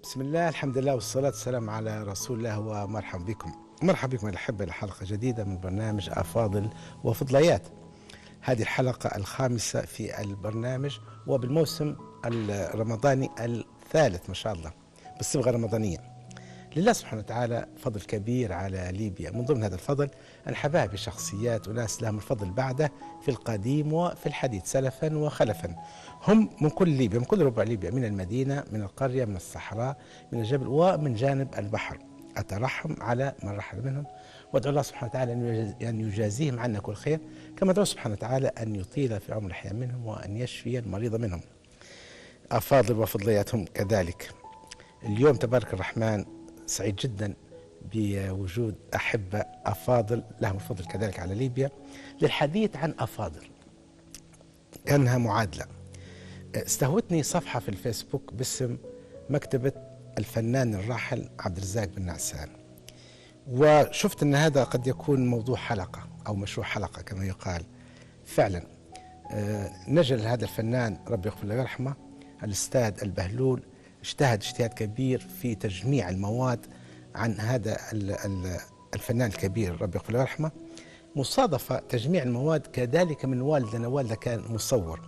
بسم الله، الحمد لله والصلاة والسلام على رسول الله، ومرحبا بكم. مرحبا بكم الأحبة لحلقة جديدة من برنامج أفاضل وفضليات. هذه الحلقة الخامسة في البرنامج وبالموسم الرمضاني الثالث ما شاء الله بالصبغة الرمضانية. لله سبحانه وتعالى فضل كبير على ليبيا. من ضمن هذا الفضل انحباه بشخصيات وناس لهم الفضل بعده في القديم وفي الحديث سلفا وخلفا. هم من كل ليبيا، من كل ربع ليبيا، من المدينة، من القرية، من الصحراء، من الجبل ومن جانب البحر. أترحم على من رحل منهم، وادعو الله سبحانه وتعالى أن يجازيهم عنا كل خير، كما ادعو سبحانه وتعالى أن يطيل في عمر الأحياء منهم وأن يشفي المريض منهم. أفاضل وفضلياتهم كذلك. اليوم تبارك الرحمن سعيد جدا بوجود أحبة أفاضل لهم الفضل كذلك على ليبيا للحديث عن أفاضل، كأنها معادلة. استهوتني صفحة في الفيسبوك باسم مكتبة الفنان الراحل عبد الرزاق بن نعسان، وشفت أن هذا قد يكون موضوع حلقة أو مشروع حلقة كما يقال. فعلا نجل هذا الفنان ربي يغفر له ويرحمه الأستاذ البهلول اجتهد اجتهاد كبير في تجميع المواد عن هذا الفنان الكبير ربي يغفر له ويرحمه. مصادفة تجميع المواد كذلك من والدنا، والده كان مصور.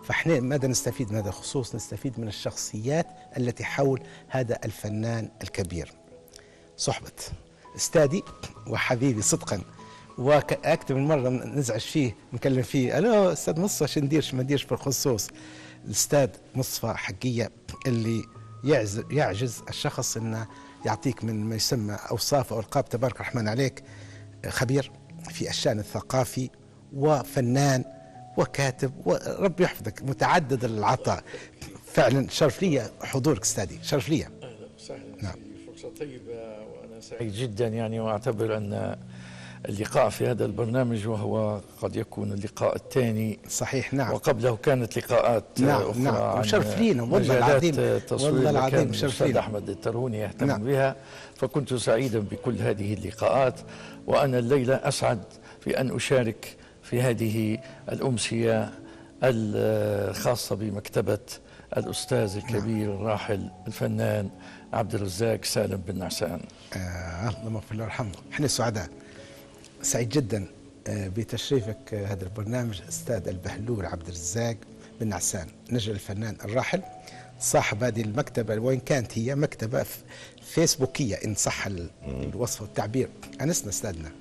فاحنا ماذا نستفيد من هذا الخصوص؟ نستفيد من الشخصيات التي حول هذا الفنان الكبير. صحبة استاذي وحبيبي صدقا، واكثر من مره نزعج فيه نكلم فيه، الو استاذ مصطفى شو نديرش ما نديرش بالخصوص. الاستاذ مصطفى حقيقه اللي يعجز الشخص انه يعطيك من ما يسمى اوصاف او القاب تبارك الرحمن عليك. خبير في الشان الثقافي وفنان وكاتب ورب يحفظك، متعدد العطاء. فعلا شرف لي حضورك استاذي، شرف لي. اهلا وسهلا. نعم. فرصه طيبه وانا سعيد جدا يعني، واعتبر ان اللقاء في هذا البرنامج وهو قد يكون اللقاء الثاني. صحيح. نعم. وقبله كانت لقاءات نعم. نعم. وشرف لينا والله العظيم، والله العظيم شرف لينا. أحمد الترهوني يهتم نعم. بها، فكنت سعيدا بكل هذه اللقاءات. وأنا الليلة أسعد في أن أشارك في هذه الأمسية الخاصة بمكتبة الأستاذ الكبير الراحل الفنان عبد الرزاق سالم بن نعسان. اللهم اغفر له ويرحمه. احنا سعداء، سعيد جدا بتشريفك هذا البرنامج استاذ البهلول عبد الرزاق بن نعسان، نجل الفنان الراحل صاحب هذه المكتبه، وان كانت هي مكتبه فيسبوكيه ان صح الوصف والتعبير. انسنا استاذنا.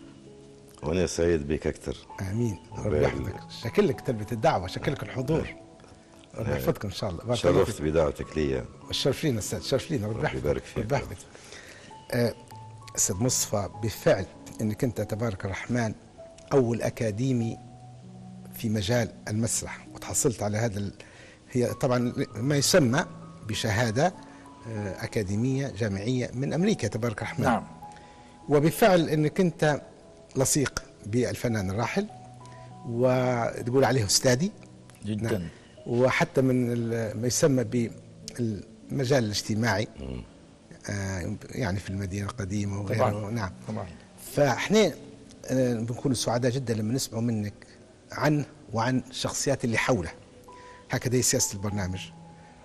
وانا سعيد بك اكثر. امين. ربي يحفظك. شكلك تلبيه الدعوه، شكلك الحضور. ربي يحفظكم ان شاء الله. شرفت بدعوتك لي. الشرف لينا استاذ، شرف لينا. ربي يبارك فيك. ربي يحفظك. استاذ مصطفى، بالفعل انك انت تبارك الرحمن اول اكاديمي في مجال المسرح، وتحصلت على هذا هي طبعا ما يسمى بشهاده اكاديميه جامعيه من امريكا تبارك الرحمن. نعم. وبالفعل انك انت لصيق بالفنان الراحل وتقول عليه استاذي جدا. نعم. وحتى من ما يسمى بالمجال الاجتماعي يعني في المدينه القديمه وغيره. طبعا. نعم. طبعا. فاحنا بنكون سعداء جدا لما نسمع منك عنه وعن الشخصيات اللي حوله. هكذا هي سياسه البرنامج،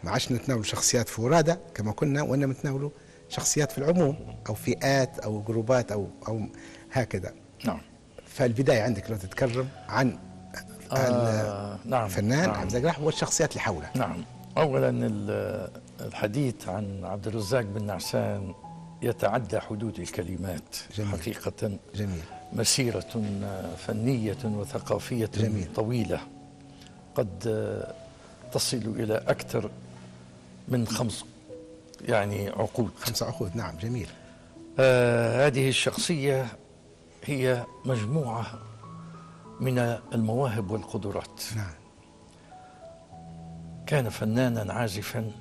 ما عادش نتناول شخصيات فرادى كما كنا، وانما نتناولوا شخصيات في العموم او فئات او جروبات او هكذا. نعم. فالبدايه عندك لو تتكرم عن نعم. الفنان نعم. عبد الرزاق والشخصيات اللي حوله. نعم. اولا الحديث عن عبد الرزاق بن نعسان يتعدى حدود الكلمات. جميل. حقيقة جميل. مسيرة فنية وثقافية جميل. طويلة قد تصل إلى أكثر من 5 عقود. 5 عقود. نعم. جميل. هذه الشخصية هي مجموعة من المواهب والقدرات. نعم. كان فنانا عازفا.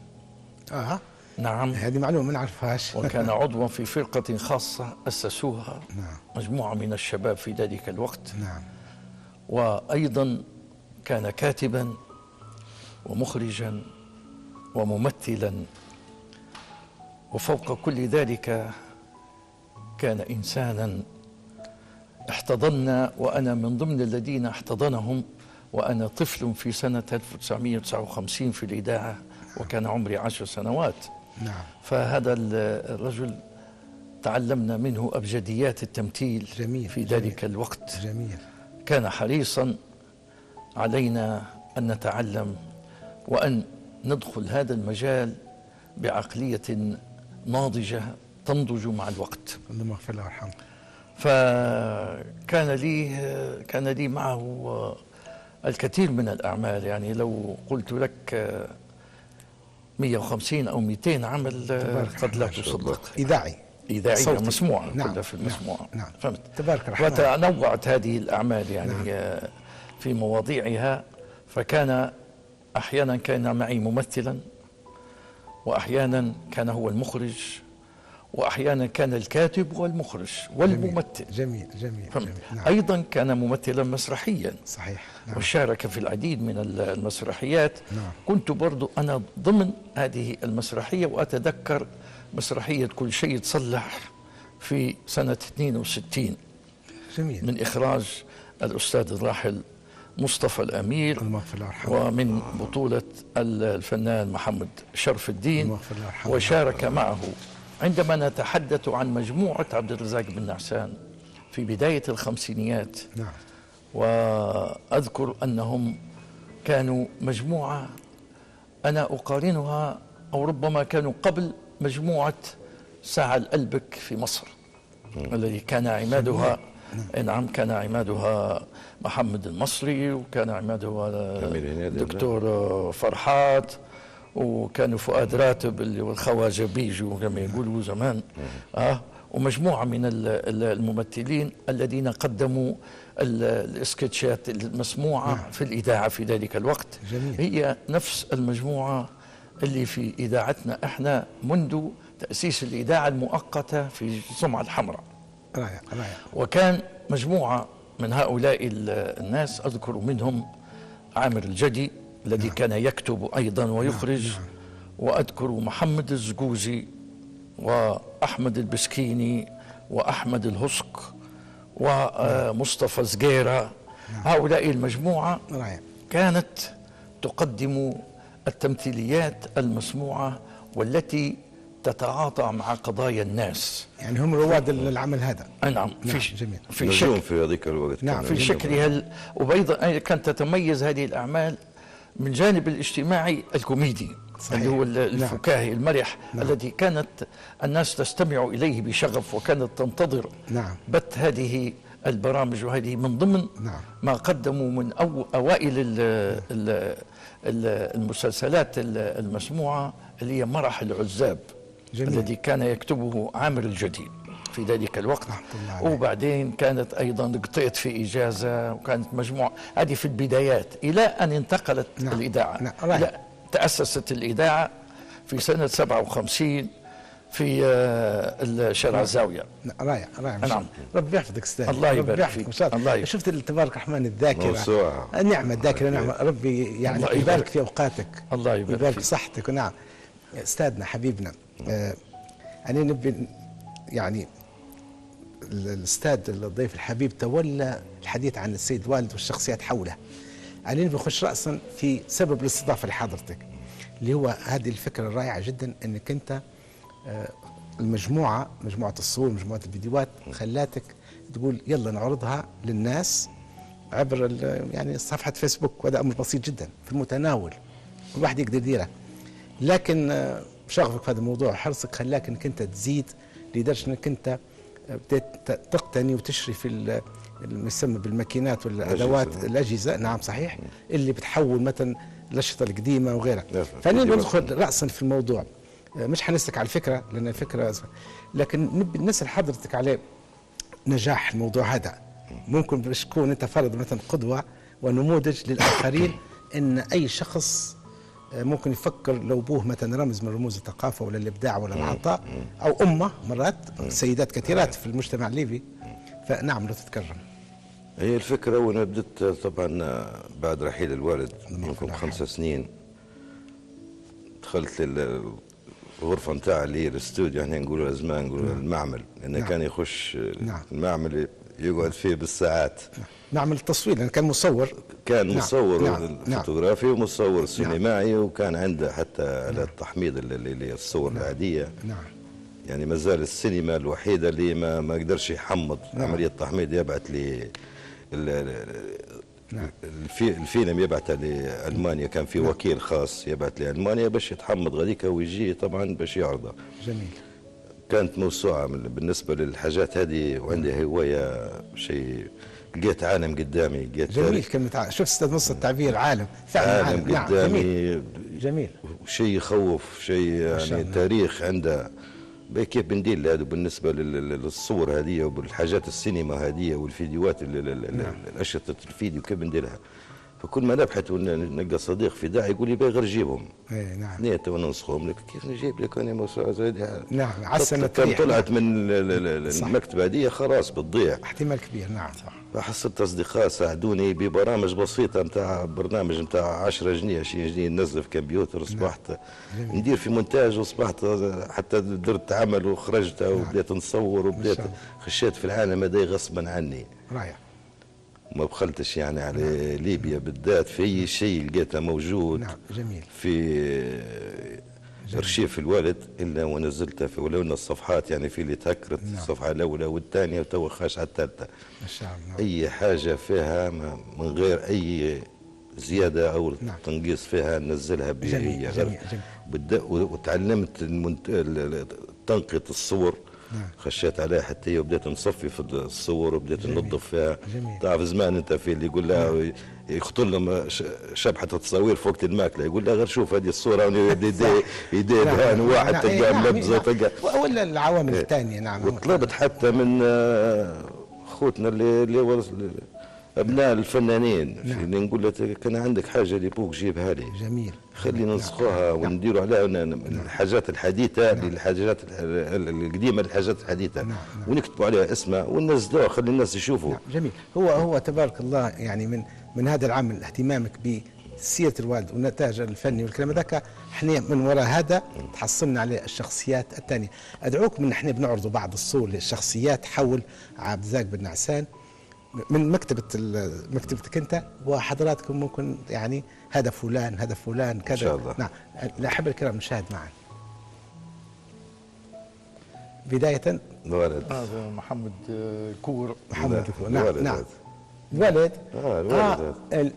نعم. هذه معلومة ما نعرفهاش. وكان عضوا في فرقة خاصة أسسوها نعم. مجموعة من الشباب في ذلك الوقت. نعم. وأيضا كان كاتبا ومخرجا وممثلا، وفوق كل ذلك كان إنسانا احتضنا، وأنا من ضمن الذين احتضنهم وأنا طفل في سنة 1959 في الإذاعة، وكان عمري 10 سنوات. نعم. فهذا الرجل تعلمنا منه أبجديات التمثيل جميل. في ذلك الوقت. جميل. كان حريصا علينا أن نتعلم وأن ندخل هذا المجال بعقلية ناضجة تنضج مع الوقت. اللهم اغفر له وارحمه. كان لي معه الكثير من الأعمال، يعني لو قلت لك 150 أو 200 عمل قد لا تصدق. إذاعية مسموعة. نعم. كلها في المسموعة. نعم. فهمت. تبارك الرحمن. وتنوعت هذه الأعمال يعني نعم. في مواضيعها. فكان أحيانا كان معي ممثلا، وأحيانا كان هو المخرج، وأحيانا كان الكاتب والمخرج والممثل. جميل. جميل. فهمت. جميل. نعم. أيضا كان ممثلا مسرحيا. صحيح. نعم. وشارك في العديد من المسرحيات. نعم. كنت برضو أنا ضمن هذه المسرحية، وأتذكر مسرحية كل شيء تصلح في سنة 62 جميل. من إخراج الأستاذ الراحل مصطفى الأمير، اللهم اغفر له وارحمه. ومن بطولة الفنان محمد شرف الدين. اللهم اغفر له وارحمه. وشارك معه. عندما نتحدث عن مجموعة عبد الرزاق بن نعسان في بداية الخمسينيات، نعم. وأذكر أنهم كانوا مجموعة أنا أقارنها، أو ربما كانوا قبل مجموعة ساعة الألبك في مصر الذي كان عمادها. نعم. كان عمادها محمد المصري، وكان عمادها الدكتور فرحات، وكانوا فؤاد راتب اللي والخواجة بيجو كما يقولوا زمان. ومجموعة من الممثلين الذين قدموا الاسكتشات المسموعة في الإذاعة في ذلك الوقت. جميل. هي نفس المجموعة اللي في إذاعتنا احنا منذ تأسيس الإذاعة المؤقتة في الجمعة الحمراء. رائع. رائع. وكان مجموعة من هؤلاء الناس أذكر منهم عامر الجدي الذي كان يكتب أيضا ويخرج. وأذكر محمد الزقوزي وأحمد البسكيني وأحمد الهسق ومصطفى زقيرة. هؤلاء المجموعة كانت تقدم التمثيليات المسموعة والتي تتعاطى مع قضايا الناس. يعني هم رواد العمل هذا. نعم. جميل. في شكل في هذيك الوقت. نعم. في شكلها وأيضا كانت تتميز هذه الأعمال من جانب الاجتماعي الكوميدي. صحيح. اللي هو الفكاهي المرح. الذي كانت الناس تستمع إليه بشغف، وكانت تنتظر بث هذه البرامج. وهذه من ضمن ما قدموا من أوائل المسلسلات المسموعة اللي هي مرح العزاب. جميل. الذي كان يكتبه عامر الجدي في ذلك الوقت. وبعدين كانت أيضا قطيت في إجازة، وكانت مجموعة هذه في البدايات إلى أن انتقلت الإذاعة. تأسست الإذاعة في سنة 57 في شارع الزاوية. رائع. نعم. ربي يحفظك استاذ. الله يبارك فيك. الله شفت تبارك الرحمن الذاكرة. نعمة الذاكرة. نعمة. ربي يعني يبارك في أوقاتك. الله يبارك في صحتك. ونعم أستاذنا حبيبنا. أنا نبي يعني الأستاذ الضيف الحبيب تولى الحديث عن السيد والد والشخصيات حوله. أنا نبي نخش رأسا في سبب الاستضافة لحضرتك، اللي هو هذه الفكرة الرائعة جدا أنك أنت مجموعة الصور، مجموعة الفيديوهات خلاتك تقول يلا نعرضها للناس عبر يعني صفحة فيسبوك، وهذا أمر بسيط جدا في المتناول الواحد يقدر يديره. لكن شغفك في هذا الموضوع وحرصك خلاك انك انت تزيد لدرجة انك انت بدأت تقتني وتشري في المسمى بالماكينات والادوات الاجهزه. نعم صحيح. اللي بتحول مثلا الاشرطه القديمه وغيرها. فانا ندخل راسا في الموضوع، مش حنسلك على الفكره لان الفكره، لكن نبي نسال حضرتك على نجاح الموضوع هذا. ممكن باش تكون انت فرض مثلا قدوه ونموذج للاخرين ان اي شخص ممكن يفكر لو ابوه مثلا رمز من رموز الثقافه ولا الابداع ولا العطاء، او امه مرات سيدات كثيرات في المجتمع الليبي. فنعم لو تتكرم. هي الفكره وانا بدت طبعا بعد رحيل الوالد يمكن 5 سنين، دخلت الغرفه نتاع اللي هي الاستوديو، يعني نقولوا زمان نقولوا المعمل، لانه كان يخش المعمل يقعد فيه بالساعات. نعمل التصوير لأن كان مصور. كان مصور نعم. فوتوغرافي ومصور سينمائي، وكان عنده حتى آلات التحميض اللي الصور العادية. نعم. يعني ما زال السينما الوحيدة اللي ما قدرش يحمض عملية تحميض، يبعث لي الفيلم يبعثه لألمانيا، كان في وكيل خاص يبعث لألمانيا باش يتحمض غاديك ويجي طبعا باش يعرضه. جميل. كانت موسوعة بالنسبة للحاجات هذه، وعندي هواية شيء، لقيت عالم قدامي، لقيت جميل كلمة شوف أستاذ نص التعبير عالم فعلا عالم قدامي. نعم. جميل. شيء يخوف، شيء يعني تاريخ عنده. كيف بندير هذا بالنسبة للصور هذه وبالحاجات السينما هذه والفيديوهات الأشرطة الفيديو، كيف بنديرها؟ فكل ما نبحث ونلقى صديق في داعي يقول لي باغي جيبهم. اي نعم. نيت وننسخهم لك، كيف نجيب لك انا موسوعه زي دي؟ نعم عسى كان طلعت من المكتبه هذه خلاص بتضيع. احتمال كبير. نعم صح. فحصلت اصدقاء ساعدوني ببرامج بسيطه، نتاع برنامج نتاع 10 جنيه 20 جنيه ننزل في كمبيوتر. اصبحت ندير في مونتاج، واصبحت حتى درت عمل وخرجت وبديت نصور وبديت خشيت في العالم هذا غصبا عني. رائع. ما بخلتش يعني على ليبيا بالذات في اي شيء لقيته موجود. نعم جميل. في ارشيف الوالد الا ونزلته في، ولو ان الصفحات يعني في اللي تهكرت. الصفحه الاولى والثانيه وتو خاش على الثالثه. ما شاء الله. اي حاجه فيها من غير اي زياده او تنقيص فيها ننزلها جميل. جميل. وتعلمت تنقية الصور. خشيت عليها حتى هي وبديت نصفي في الصور وبديت ننظف فيها. تعرف زمان انت في اللي يقول لها يخطر لهم شبحه التصاوير في وقت الماكله، يقول لها غير شوف هذه الصوره يديه دهان واحد تلقاه ملبزه تلقاه ولا العوامل الثانيه. نعم. وطلبت حتى من اخوتنا اللي ابناء الفنانين اللي نقول له كان عندك حاجه لبوك جيبها لي. جميل. خلينا نسخوها ونديروا عليها الحاجات الحديثه للحاجات القديمه للحاجات الحديثه. ونكتبوا عليها اسمها وننزلوها خلي الناس يشوفوا. جميل. هو تبارك الله يعني من هذا العمل اهتمامك بسيره الوالد والنتاج الفني والكلام ذاك، احنا من وراء هذا تحصلنا على الشخصيات الثانيه. ادعوك من احنا بنعرضوا بعض الصور للشخصيات حول عبد الرزاق بن نعسان من مكتبتك انت، وحضراتكم ممكن يعني هذا فلان هذا فلان كذا. ان شاء الله. نعم. الاحبه الكرام نشاهد معا. بدايه الولد هذا محمد كور. محمد كور. نعم. نعم. الولد. الولد.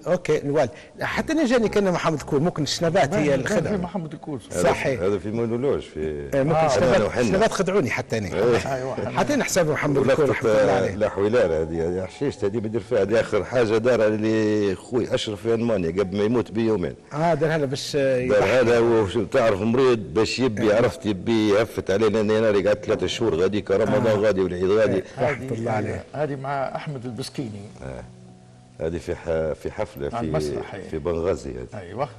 اوكي الولد. حتى نجاني كان محمد كور، ممكن الشنبات هي الخدعه. في محمد كور صحيح. هذا في مونولوج في ممكن الشنبات خدعوني حتى انا. حتى انا حساب محمد كور رحمه الله عليه. لا حويلان هذه حشيشت هذه بدير فيها. هذه اخر حاجه دارها اللي خوي اشرف في المانيا قبل ما يموت بيومين. دار هذا باش دار هذا. وتعرف مريض باش يبي عرفت يبي يهفت علينا. انا قعدت 3 شهور غاديك رمضان غادي والعيد غادي. رحمه الله عليه. هذه مع احمد البسكيني. هذه في حفله في بنغازي هذه. ايوه.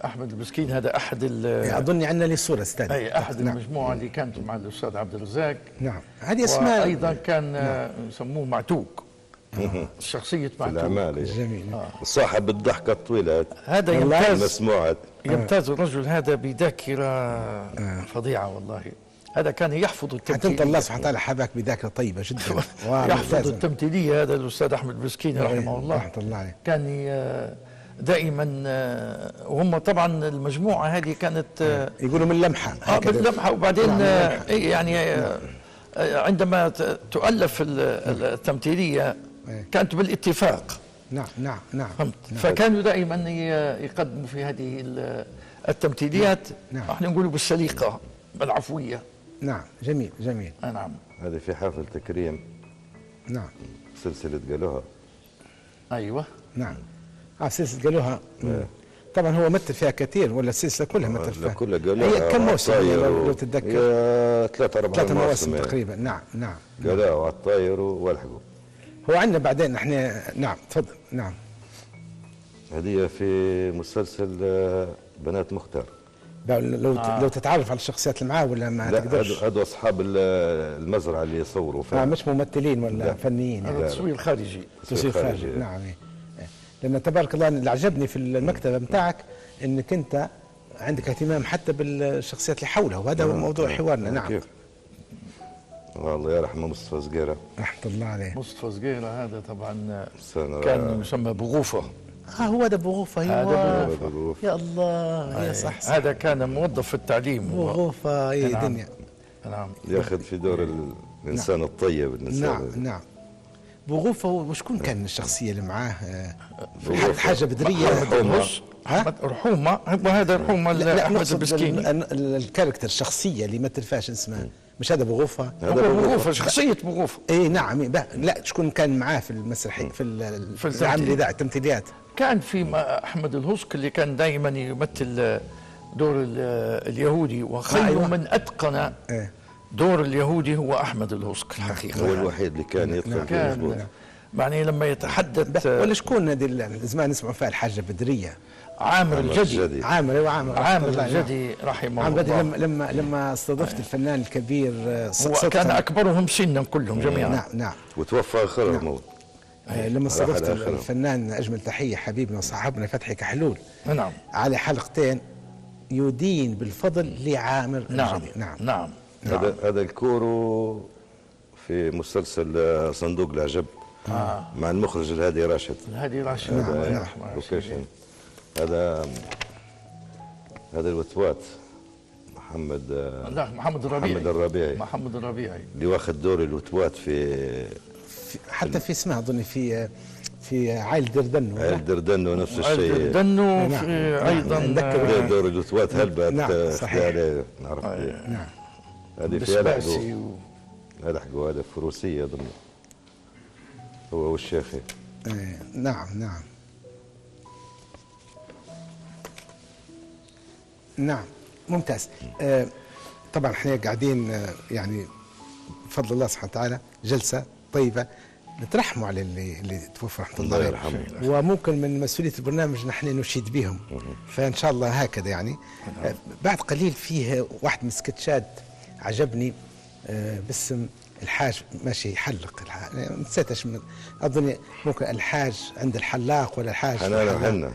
احمد البسكين هذا احد اظن عندنا لي صوره استاذ. اي احد المجموعه اللي كانت مع الاستاذ عبد الرزاق. نعم. هذه اسماء. ايضا كان يسموه معتوق. شخصيه معتوق. الاعمال. جميل. صاحب الضحكه الطويله هذا يمتاز مسموعات. يمتاز الرجل هذا بذاكره فظيعه والله. هذا كان يحفظ التمثيليه. حتى انت الله سبحانه وتعالى حباك بذاكره طيبه جدا. يحفظ التمثيليه. هذا الاستاذ احمد بسكين رحمه الله. رحمه الله عليه. كان دائما وهم طبعا المجموعه هذه كانت يقولوا من لمحه. من لمحه. وبعدين يعني عندما تؤلف التمثيليه كانت بالاتفاق. نعم نعم نعم. فكانوا دائما يقدموا في هذه التمثيليات. احنا نقولوا بالسليقه بالعفويه. نعم. جميل جميل. نعم. هذه في حفل تكريم. نعم. سلسله قالوها. ايوه. نعم. سلسله قالوها. طبعا هو مثل فيها كثير ولا السلسله كلها مثل فيها؟ كلها قالوها. هي كم موسم لو تتذكر؟ 3 مواسم تقريبا. نعم نعم. قالوها وعلى الطاير والحقوا. هو عندنا بعدين احنا. نعم تفضل. نعم. هذه في مسلسل بنات مختار. لو تتعرف على الشخصيات اللي معاه ولا ما تقدرش؟ هذو اصحاب المزرعه اللي يصوروا فيها. مش ممثلين ولا لا. فنيين. هذا تصوير خارجي. تصوير خارجي. نعم. لان تبارك الله اللي عجبني في المكتبه بتاعك انك انت عندك اهتمام حتى بالشخصيات اللي حوله، وهذا هو موضوع حوارنا. نعم. الله يرحمه مصطفى صقيرة، رحمة الله عليه. مصطفى صقيرة هذا طبعا سنة كان يسمى بغوفة. هو ده بغوفة. هذا يا الله يا صح. هذا كان موظف في التعليم. بغوفة يا نعم. دنيا. نعم. ياخذ في دور الإنسان الطيب، الإنسان. نعم نعم. بغوفة وشكون كان الشخصية اللي معاه؟ حاجة بدرية. رحومة. وهذا رحومة أحمد البسكيني. الكاركتر الشخصية اللي ما تلفاش اسمها، مش هذا بغوفة؟ هذا بغوفة، شخصية بغوفة. اي نعم. لا شكون كان معاه في المسرحي في العمل الإذاعي التمثيليات؟ كان في أحمد الهوسك اللي كان دائما يمثل دور اليهودي، وخير من أتقن دور اليهودي هو أحمد الهوسك الحقيقة. هو الوحيد اللي كان يتقن فيه مظبوط. يعني لما يتحدث. ولا شكون هذه الزمان نسمعوا فيها الحاجة بدرية؟ عامر الجدي. عامر الجدي رحمه الله. عامر لما استضفت الفنان الكبير هو كان أكبرهم سنا كلهم جميعا. نعم نعم. وتوفى آخر الموت. لما استضفت الفنان أجمل تحية حبيبنا وصاحبنا فتحي كحلول. نعم. على حلقتين يدين بالفضل لعامر الجدي. نعم نعم. هذا الكورو في مسلسل صندوق العجب مع المخرج الهادي راشد. الهادي راشد. لوكيشن. هذا الوتوات محمد الربيعي. محمد الربيعي اللي واخذ دور الوتوات في حتى في اسمها اظن في عائلة دردنو. عائلة دردنو نفس الشيء. دردنو ايضا دور الوتوات هلبة. نعم صحيح. نعرف. نعم. هذه فيها لحقوا هذا فروسية اظن هو والشيخي. نعم نعم نعم. ممتاز. طبعا احنا قاعدين يعني بفضل الله سبحانه وتعالى جلسة طيبة نترحموا على اللي توفى رحمه الله يرحمه. وممكن من مسؤولية البرنامج نحن نشيد بهم، فإن شاء الله هكذا يعني. بعد قليل فيه واحد من السكتشات عجبني باسم الحاج ماشي يحلق. نسيت ايش اظن ممكن الحاج عند الحلاق ولا الحاج حنان وحنة.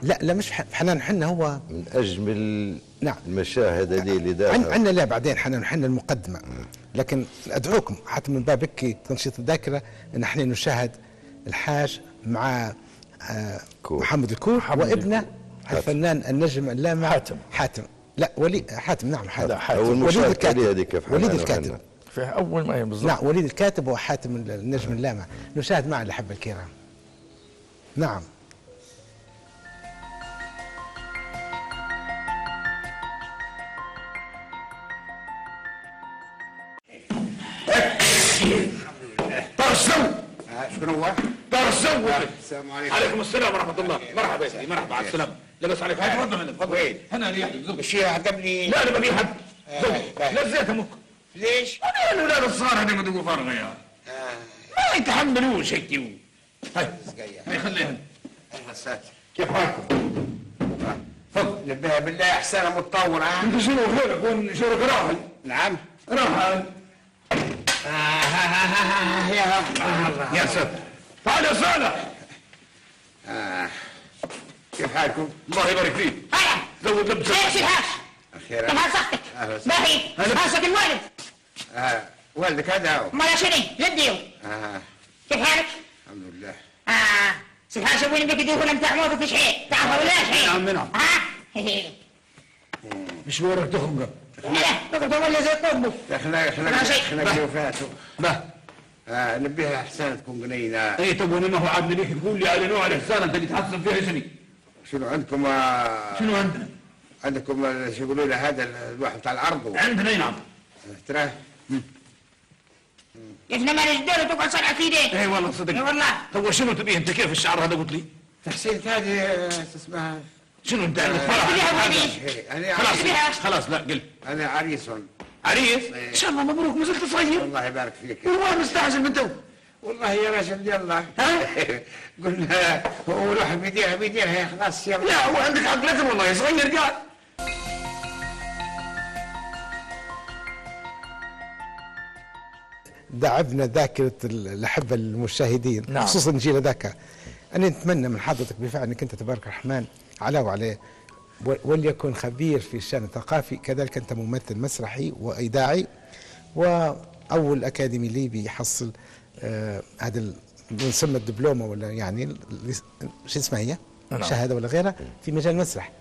لا مش حنان وحنة. هو من اجمل نعم المشاهد هذه اللي دارها عندنا. لا بعدين حنان وحنة المقدمة. لكن ادعوكم حتى من باب هيك تنشيط الذاكرة ان احنا نشاهد الحاج مع محمد الكور وابنه الفنان النجم اللامع حاتم. لا حاتم. نعم حاتم. وليد الكاتب. وليد الكاتب في اول ما بالضبط. نعم وليد الكاتب وحاتم النجم اللامع. نشاهد مع الأحبة الكرام. نعم. طرسو. شكون هو؟ طرسو. السلام عليكم. عليكم السلام ورحمة الله. مرحبا يا سيدي. مرحبا على السلامة. لبس عليك. تفضل. وين؟ هنا اللي يحدث. الشيخ قبلي. لا أنا ما حد. نزيت أمك. ليش؟ أنا الأولاد الصغار هذي ما تقول فارغة يا. ما يتحملوش هيك. هاي خليها. كيف حالكم؟ تفضل. نبهها بالله احسانها متطور. انت شنو خيرك؟ شنو راحل؟ نعم. راحل. يا ساتر. تعال يا صالح. كيف حالكم؟ الله يبارك فيك. زود لبسك. خير شي الحاج. خير. كيف حال صحتك؟ ما هي؟ حاسك الوالد. والدك هذا هو. ما شنو؟ جدي. كيف حالك؟ الحمد لله. سي الحاج وين بدك تدوخ ولا نتاع موظف شحيح؟ تعرفه ولا شحيح؟ نعم. مش وراك تخرج. لا تقدر ولا زي طبه. اخلاق وفاته. نبهها احسان تكون قنينه. اي طب وانا ما هو عاد ليك تقول لي على نوع الاحسان انت اللي تحسن فيها شنو؟ شنو عندكم؟ شنو عندنا؟ عندكم شو يقولوا له هذا الواحد بتاع الارض. عندنا نعم. تراه احنا ما نجدر تقعد صنعة في ايديك. اي والله صدق. اي والله. هو شنو تبيه انت كيف الشعر هذا قلت لي؟ تحسين هذه اسمها شنو انت عندك فرح؟ خلاص لا قل. انا عريس. عريس؟ ان شاء الله مبروك ما زلت صغير. الله يبارك فيك. والله مستعجل من تو. والله يا رجل يلا. قلنا هو روح بيديرها خلاص يلا. لا هو عندك عقل لكن والله صغير قال. دعبنا ذاكرة الأحبة المشاهدين. نعم. خصوصا جيل ذاك. أنا نتمنى من حضرتك بفعل أنك أنت تبارك الرحمن علاوة عليه وليكن خبير في الشأن الثقافي، كذلك أنت ممثل مسرحي وإذاعي أول أكاديمي ليبي يحصل هذا يسمى الدبلومة ولا يعني شو اسمها هي؟ شهادة ولا غيرها في مجال المسرح.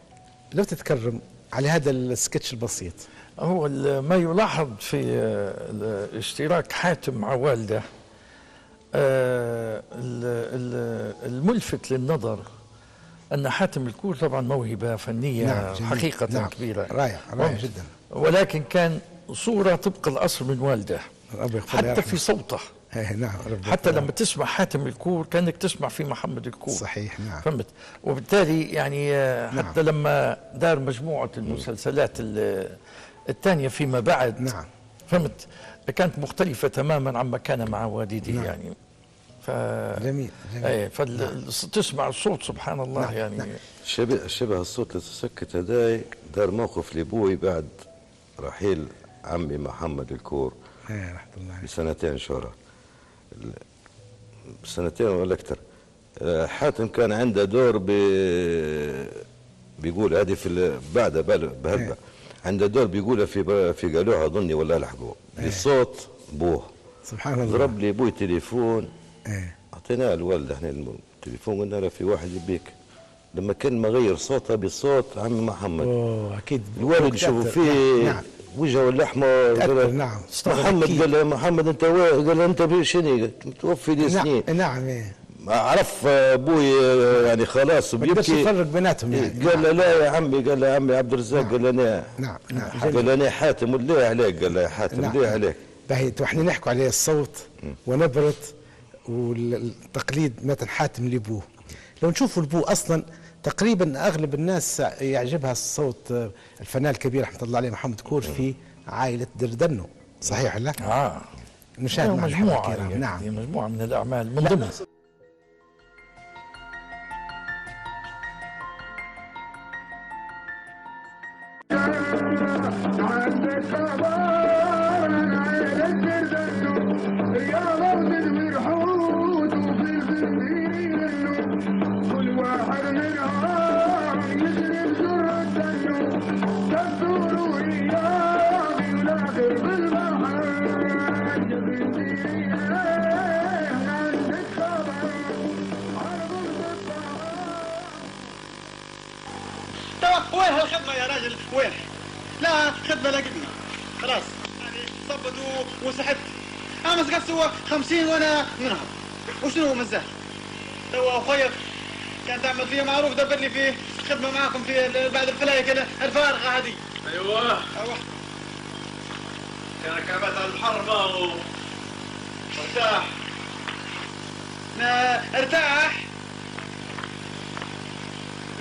لو تتكرم على هذا السكتش البسيط. هو ما يلاحظ في اشتراك حاتم مع والده الملفت للنظر أن حاتم الكور طبعا موهبة فنية نعم حقيقة نعم كبيرة، رائع جدا، ولكن كان صورة طبق الأصل من والده حتى في صوته. نعم حتى لما تسمع حاتم الكور كأنك تسمع في محمد الكور. صحيح نعم. فهمت؟ وبالتالي يعني حتى لما دار مجموعة المسلسلات الثانية فيما بعد نعم فهمت كانت مختلفة تماما عما كان مع والده. نعم. يعني جميل فتسمع الصوت سبحان الله. نعم. يعني نعم. شبه الصوت اللي تسكت هداي دار موقف لابوي بعد رحيل عمي محمد الكور رحمة الله بسنتين شهرة، سنتين ولا أكثر. حاتم كان عنده دور بيقول هذه في بعد بهلبة عنده دور بيقولها في قالوها أظني ولا لحقوه بصوت بوه. سبحان الله. ضرب لي ابوي تليفون اعطيناه الوالده احنا التليفون قلنا له في واحد يبيك. لما كان مغير صوتها بصوت عمي محمد اكيد الوالد يشوفوا فيه نعم. وجهه الاحمر. نعم. محمد قال له محمد انت وين؟ قال له انت شنو متوفي لي سنين. نعم عرف ابوي يعني خلاص بيبكي يفرق بيناتهم يعني. قال له لا يا عمي، قال له يا عمي عبد الرزاق. قال له نعم قال له انا حاتم ليه عليك؟ قال له يا حاتم ليه عليك؟ احنا نحكوا عليه الصوت ونبرة والتقليد مثلا حاتم لابوه. لو نشوفوا البو اصلا تقريبا اغلب الناس يعجبها الصوت الفنان الكبير رحمه الله عليه محمد كور في عائله دردنو. صحيح ولا؟ نشاهد مع مجموعه يعني. نعم مجموعه من الاعمال من ضمن وين هالخدمة يا راجل؟ وين؟ لا خدمة لقيتني خلاص يعني صبت وسحبت. أنا مسكت هو 50 وأنا منهم. وشنو هو مزاح؟ توا أخويا كان تعمل فيه معروف دبر لي فيه خدمة معاكم في بعد الفلاية كده الفارغة هذه. أيوه كان كعبات على البحر ما هو ارتاح. ارتاح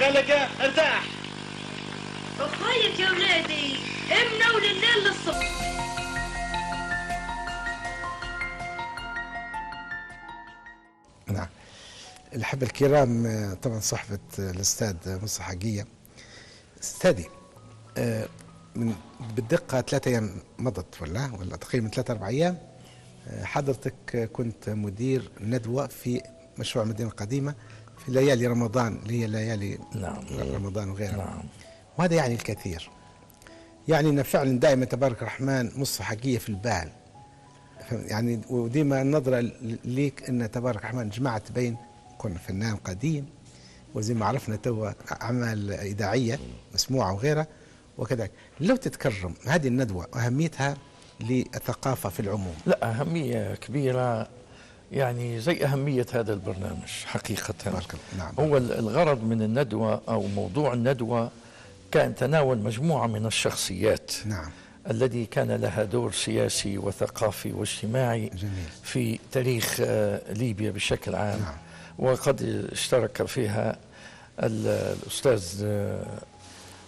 قال لك ارتاح. اخويك يا ولادي امنا ولليل للصبح. نعم. الأحبة الكرام طبعا صحبة الأستاذ مصطفى حقية. أستاذي من بالدقة 3 أيام مضت ولا تقريبا 3-4 أيام حضرتك كنت مدير ندوة في مشروع المدينة القديمة في ليالي رمضان اللي هي ليالي نعم. رمضان وغيرها. نعم. وهذا يعني الكثير. يعني أن فعلا دائما تبارك الرحمن مصطفى حقية في البال يعني، وديما النظرة ليك أن تبارك الرحمن جمعت بين كون فنان قديم وزي ما عرفنا توا أعمال إذاعية مسموعة وغيرها وكذلك. لو تتكرم هذه الندوة أهميتها للثقافة في العموم. لا أهمية كبيرة يعني زي أهمية هذا البرنامج حقيقة. نعم. هو الغرض من الندوة أو موضوع الندوة كان تناول مجموعة من الشخصيات. نعم. الذي كان لها دور سياسي وثقافي واجتماعي. جميل. في تاريخ ليبيا بشكل عام. نعم. وقد اشترك فيها الأستاذ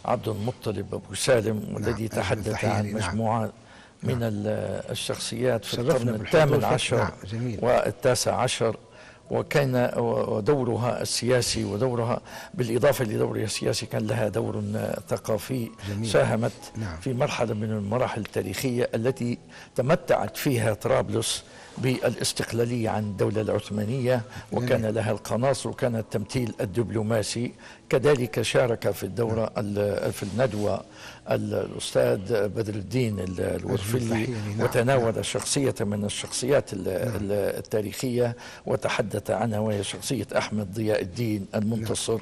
عبد المطلب أبو سالم. نعم. والذي تحدث عن مجموعة نعم. من الشخصيات في القرن ال18 نعم. جميل. وال19 وكان ودورها السياسي ودورها بالإضافة لدورها السياسي كان لها دور ثقافي. جميل. ساهمت. نعم. في مرحلة من المراحل التاريخية التي تمتعت فيها طرابلس بالاستقلالية عن الدولة العثمانية. وكان لها القناص وكان التمثيل الدبلوماسي كذلك شارك في الدورة في الندوة الأستاذ بدر الدين الورفلي، وتناول شخصية من الشخصيات التاريخية وتحدث عنها، وهي شخصية أحمد ضياء الدين المنتصر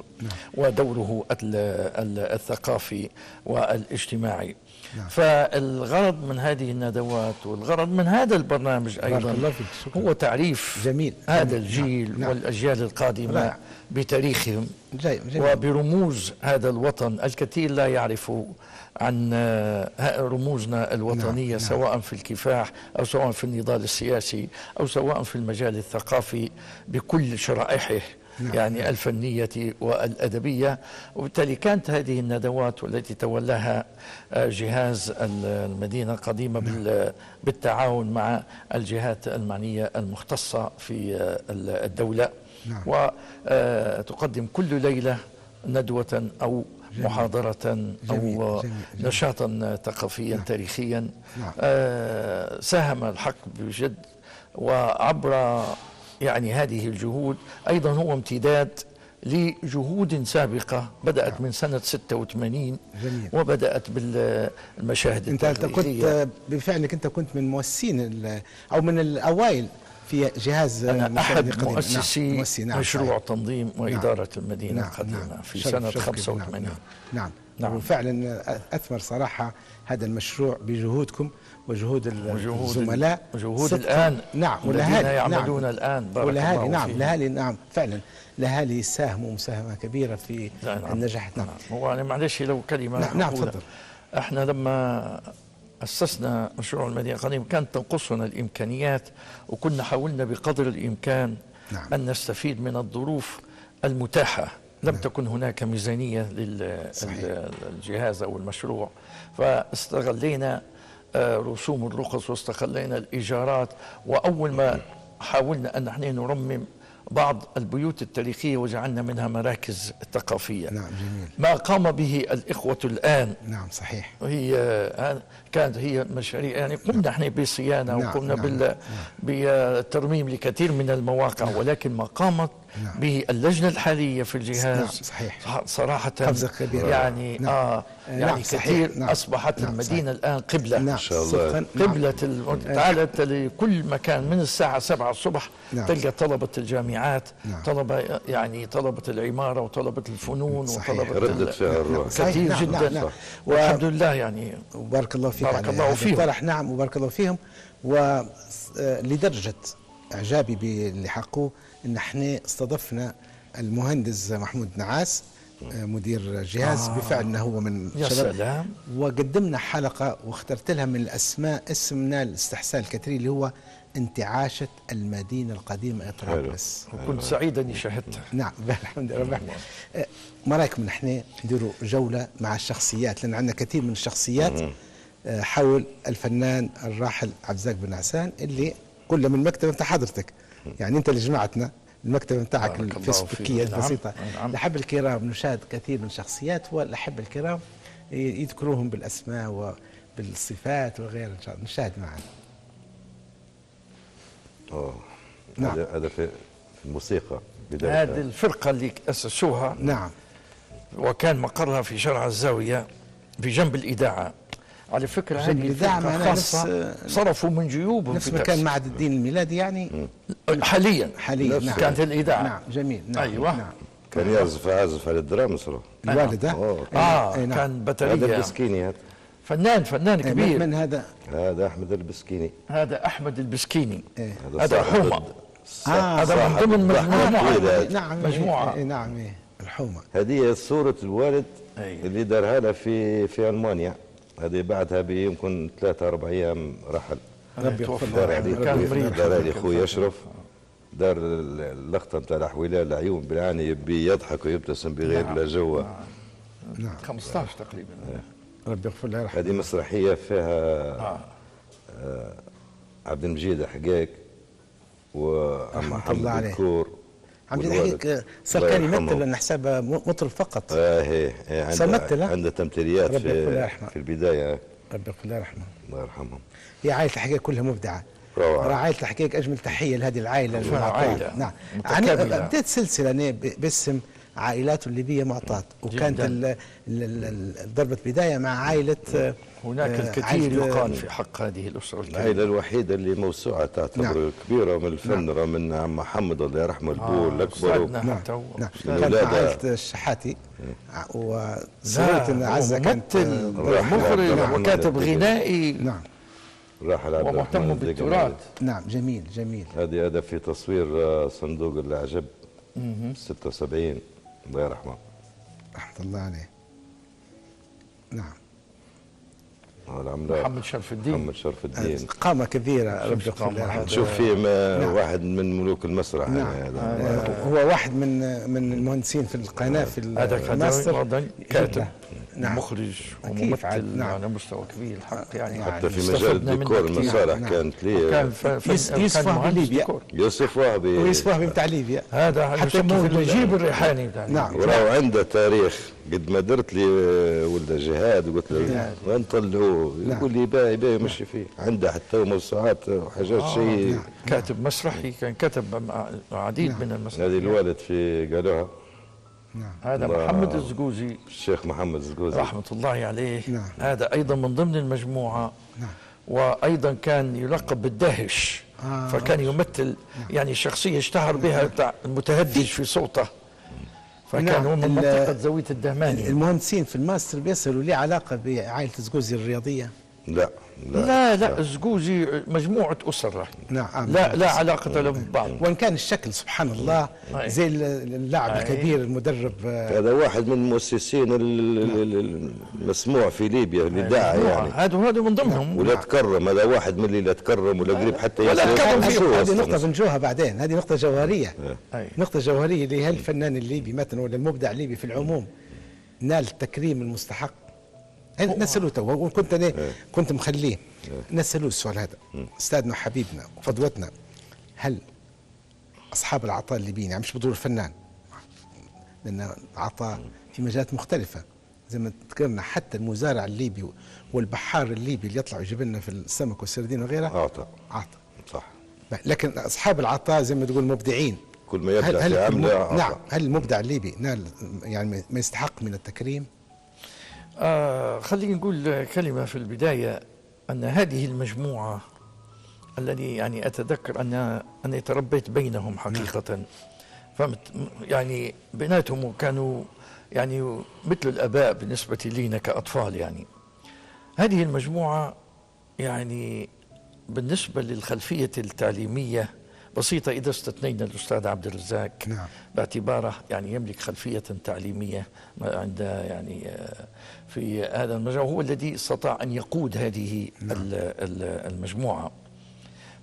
ودوره الثقافي والاجتماعي. فالغرض من هذه الندوات والغرض من هذا البرنامج أيضا هو تعريف جميل. هذا الجيل والأجيال القادمة بتاريخهم وبرموز هذا الوطن. الكثير لا يعرف عن رموزنا الوطنية، سواء في الكفاح أو سواء في النضال السياسي أو سواء في المجال الثقافي بكل شرائحه، يعني الفنية والأدبية. وبالتالي كانت هذه الندوات والتي تولاها جهاز المدينة القديمة بالتعاون مع الجهات المعنية المختصة في الدولة، وتقدم كل ليلة ندوة أو محاضرة أو نشاطا ثقافيا تاريخيا. ساهم الحق بجد، وعبر يعني هذه الجهود أيضا هو امتداد لجهود سابقة بدأت من سنة 86 وبدأت بالمشاهد التاريخية. كنت بفعلك أنت كنت من مؤسسين أو من الأوائل في جهاز أنا أحد مؤسسي مشروع تنظيم وإدارة المدينة القديمة في سنة 85. نعم. وفعلا أثمر صراحة هذا المشروع بجهودكم وجهود الزملاء وجهود الآن والذين يعملون الآن. والأهالي الأهالي فعلا الأهالي ساهموا مساهمة كبيرة في النجاح. هو أنا معلش لو كلمة تفضل. احنا لما أسسنا مشروع المدينة القديمة كانت تنقصنا الإمكانيات، وكنا حاولنا بقدر الإمكان أن نستفيد من الظروف المتاحة. لم تكن هناك ميزانية للجهاز أو المشروع، فاستغلينا رسوم الرخص واستغلينا الإيجارات. وأول ما حاولنا أن نحن نرمم بعض البيوت التاريخية وجعلنا منها مراكز ثقافية. جميل. ما قام به الإخوة الآن صحيح. كانت هي مشاريع، يعني قمنا احنا بالصيانة وقمنا بالترميم لكثير من المواقع، ولكن ما قامت به اللجنة الحالية في الجهاز صحيح. صراحة يعني يعني كثير أصبحت المدينة الآن قبلة إن شاء الله. قبلة تعالت لكل مكان. من الساعة 7 الصبح تلقى طلبة الجامعات، طلبة العمارة وطلبة الفنون وطلبة ردت فيها الروح كثير جدا. والحمد لله يعني وبارك الله فيك. بارك الله فيهم. وبارك الله فيهم. ولدرجة إعجابي باللي حقوه إن احنا استضفنا المهندس محمود نعاس مدير الجهاز. بفعل انه هو من شباب، وقدمنا حلقة واخترت لها من الأسماء اسم نال استحسان الكثير اللي هو انتعاشة المدينة القديمة طرابلس. وكنت سعيد اني شاهدتها. الحمد لله. ما رايكم نحن نديروا جولة مع الشخصيات، لأن عندنا كثير من الشخصيات حول الفنان الراحل عبد الرزاق بن عسان اللي كله من المكتبة بتاع حضرتك، يعني انت اللي جمعتنا المكتبة بتاعك الفيسبوكية البسيطة. الأحبة الكرام نشاهد كثير من الشخصيات، والأحبة الكرام يذكروهم بالأسماء وبالصفات وغيرها. إن شاء الله نشاهد معنا. هذا في الموسيقى بداية. هذه الفرقة اللي أسسوها وكان مقرها في شارع الزاوية بجنب الإذاعة. على فكرة هذه الفرقة خاصة صرفوا من جيوبهم نفس مكان معهد الدين الميلادي يعني حاليا. كانت الإذاعة. جميل. أيوة. كان يعزف على الدرامز الوالد. كان بطارية. هذا البسكيني هذا فنان كبير. من هذا؟ هذا أحمد البسكيني. هذا أحمد البسكيني. هذا حومة. هذا من ضمن مجموعة. نعم الحومة. هذه صورة الوالد اللي دارها لها في ألمانيا. هذه بعدها يمكن 3-4 أيام رحل. ربي يغفر له. دار لي خويا أشرف، دار اللقطة نتاع الحويلة العيون بالعاني يبي يضحك ويبتسم بغير لا جو. 15 تقريبا. ربي يغفر له. هذه مسرحية فيها عبد المجيد حقاق وأما محمد الكور. عبد المجيد صار كان يمثل لأن حسابه مطرب فقط. عنده تمثيليات في البداية. ربي يغفر له ويرحمه. الله يرحمهم. هي عائلة الحقيقة كلها مبدعة. عائلة الحقيقة أجمل تحية لهذه العائلة. العائلة. بديت سلسلة باسم عائلاته الليبية معطاة، وكانت جداً. ضربة بداية مع عائلة هناك الكثير يقال في حق هذه الأسرة العائلة الكريمة. الوحيدة اللي موسوعة تعتبر كبيرة من الفن، من عم محمد الله يرحمه البول الأكبر. أستاذنا حتى هو. نعم من كانت أولادها. عائلة الشحاتي، وسورة إن عزة كانت مخرج وكاتب غنائي نعم راحل عبد الرحمن ومهتم الدقمي. بالتراث. نعم جميل جميل. هذا في تصوير صندوق العجب 76 الله يرحمه. رحمة الله عليه. نعم العملاق محمد شرف الدين. محمد شرف الدين. قامة كبيرة ربي يغفر قامة له. هذا. نشوف فيه نعم. واحد من ملوك المسرح نعم. يعني هذا. هو واحد من المهندسين في القناة في هذا مصر. أيضا كاتب نعم. مخرج كيف عاد؟ وممثل نعم. على مستوى كبير الحق يعني. حتى في استفدنا مجال منه الديكور كثير. المسارح نعم. كانت وكان لي يوسف وهبي ليبيا. يوسف وهبي ويوسف وهبي بتاع ليبيا. هذا حتى حتى موجود. نجيب الريحاني بتاع نعم. وراه عنده تاريخ. قد ما درت لي ولد جهاد وقلت له وين طلعوه يقول لي باي مشي فيه. عنده حتى موسوعات وحاجات شيء. كاتب مسرحي، كان كتب عديد من المسرح. هذه الوالد في قالوها هذا محمد الزقوزي الشيخ محمد الزقوزي رحمة الله عليه. نعم. هذا أيضا من ضمن المجموعة. نعم. وأيضا كان يلقب بالدهش. فكان يمثل يعني شخصية اشتهر بها بتاع المتهدج في صوته. فكان هو من منطقة زاوية الدهماني. المهندسين في الماستر بيصلوا ليه علاقة بعائلة زقوزي الرياضية؟ لا الزقوزي مجموعة أسرة. نعم. لا علاقة لهم ببعض. وان كان الشكل سبحان الله زي اللاعب الكبير المدرب. هذا واحد من المؤسسين المسموع في ليبيا اللي دعا يعني. هذا من ضمنهم. ولا تكرم، هذا واحد من اللي لا تكرم ولا قريب حتى هذه نقطة بنجوها بعدين، هذه نقطة جوهرية. أي. نقطة جوهرية اللي هل الفنان الليبي مثلا ولا المبدع الليبي في العموم نال التكريم المستحق. نسألوه تو، وكنت أنا كنت مخليه نسألوه السؤال هذا. أستاذنا حبيبنا وفضوتنا، هل أصحاب العطاء الليبيين يعني مش بدور الفنان، لأن العطاء في مجالات مختلفة زي ما ذكرنا، حتى المزارع الليبي والبحار الليبي اللي يطلع يجيب لنا في السمك والسردين وغيره عطاء صح. لكن أصحاب العطاء زي ما تقول مبدعين. كل ما يبدع في عمله نعم. هل المبدع الليبي نال يعني ما يستحق من التكريم؟ خليني نقول كلمة في البداية، أن هذه المجموعة الذي يعني أتذكر أني تربيت بينهم حقيقة. فهمت يعني بيناتهم كانوا يعني مثل الآباء بالنسبة لينا كأطفال. يعني هذه المجموعة يعني بالنسبة للخلفية التعليمية بسيطة إذا استثنينا الأستاذ عبد الرزاق. نعم. باعتباره يعني يملك خلفية تعليمية عند يعني في هذا المجال، هو الذي استطاع أن يقود هذه المجموعة.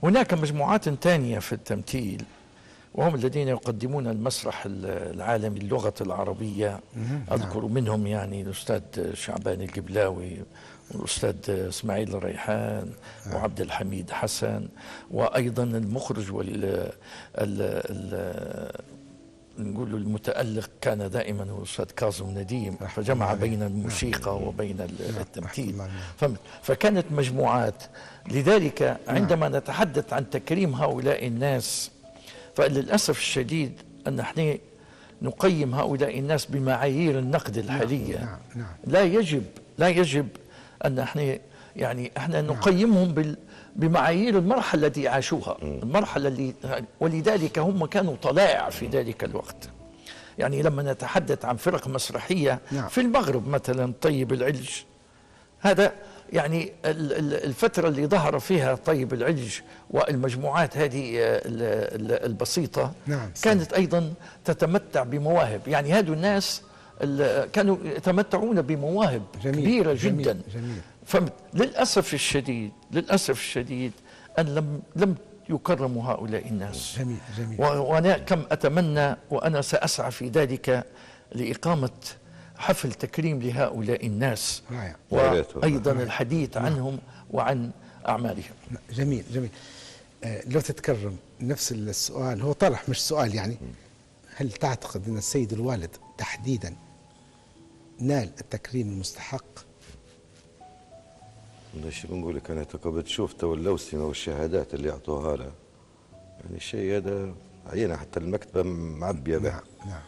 هناك مجموعات ثانية في التمثيل وهم الذين يقدمون المسرح العالمي اللغة العربية. أذكر منهم يعني الأستاذ شعبان القبلاوي والأستاذ إسماعيل الريحان وعبد الحميد حسن، وأيضا المخرج نقول المتألق كان دائما هو الأستاذ كاظم نديم، فجمع بين الموسيقى وبين التمثيل. فكانت مجموعات. لذلك عندما نتحدث عن تكريم هؤلاء الناس فللأسف الشديد أن احنا نقيم هؤلاء الناس بمعايير النقد الحالية. لا يجب أن احنا نقيمهم بمعايير المرحلة التي عاشوها، المرحلة اللي ولذلك هم كانوا طلائع في ذلك الوقت. يعني لما نتحدث عن فرق مسرحية في المغرب مثلا طيب العلج، هذا يعني الفترة اللي ظهر فيها طيب العلج والمجموعات هذه البسيطة كانت أيضا تتمتع بمواهب. يعني هذو الناس كانوا يتمتعون بمواهب كبيرة جدا. فللأسف الشديد أن لم يكرموا هؤلاء الناس. جميل. وأنا كم أتمنى وأنا سأسعى في ذلك لإقامة حفل تكريم لهؤلاء الناس وأيضا الحديث عنهم وعن أعمالهم. جميل. لو تتكرم نفس السؤال، هو طرح مش سؤال يعني، هل تعتقد أن السيد الوالد تحديدا نال التكريم المستحق؟ شو بنقول لك، انا كنت تشوف تو اللوسمه والشهادات اللي اعطوها له، يعني الشيء هذا عينه حتى المكتبه معبيه به. نعم.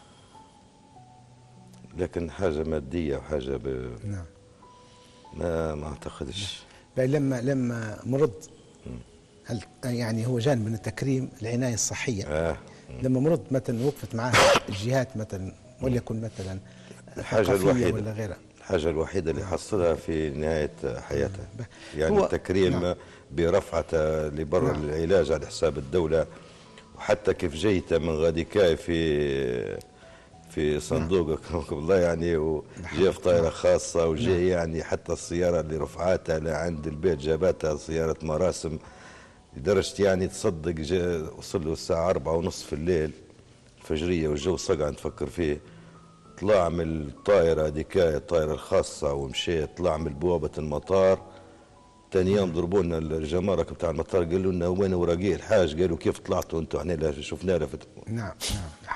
لكن حاجه ماديه وحاجه نعم. ما اعتقدش. لما مرض، هل يعني هو جانب من التكريم العنايه الصحيه؟ لما مرض مثلا وقفت معاه الجهات مثلا، وليكن مثلا الحاجه الوحيده ولا غيرها، الحاجه الوحيده اللي حصلها في نهايه حياته، يعني التكريم نعم. برفعته لبر نعم. العلاج على حساب الدوله. وحتى كيف جيت من غاديكاي في صندوقك والله يعني، وجاء في طائره خاصه، وجاء يعني حتى السياره اللي رفعتها لعند البيت جابتها سياره مراسم، لدرجه يعني تصدق وصل له الساعه 4:30 في الليل الفجريه والجو صقع نفكر فيه. طلع من الطائره هذيك الطائره الخاصه ومشي، طلع من بوابه المطار. ثاني يوم ضربوا لنا الجمارك بتاع المطار، قالوا لنا وين اوراقي الحاج؟ قالوا كيف طلعتوا انتم؟ احنا شفنا له نعم.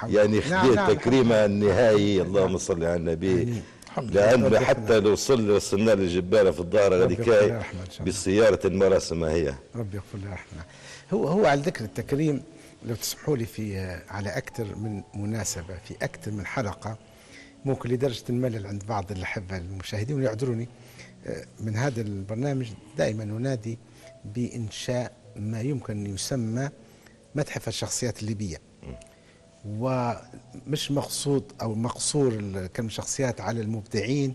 يعني خديت تكريمه النهائي. اللهم صل على النبي. لأن حتى لو وصلنا للجبالة في الظاهر غاديكاي بسيارة المراسم هي. ربي يغفر له ويرحمه. هو على ذكر التكريم، لو تسمحوا لي في على أكثر من مناسبة في أكثر من حلقة، ممكن لدرجة الملل عند بعض الأحبة المشاهدين ويعذروني، من هذا البرنامج دائما ننادي بإنشاء ما يمكن أن يسمى متحف الشخصيات الليبية، ومش مقصود أو مقصور كلمة شخصيات على المبدعين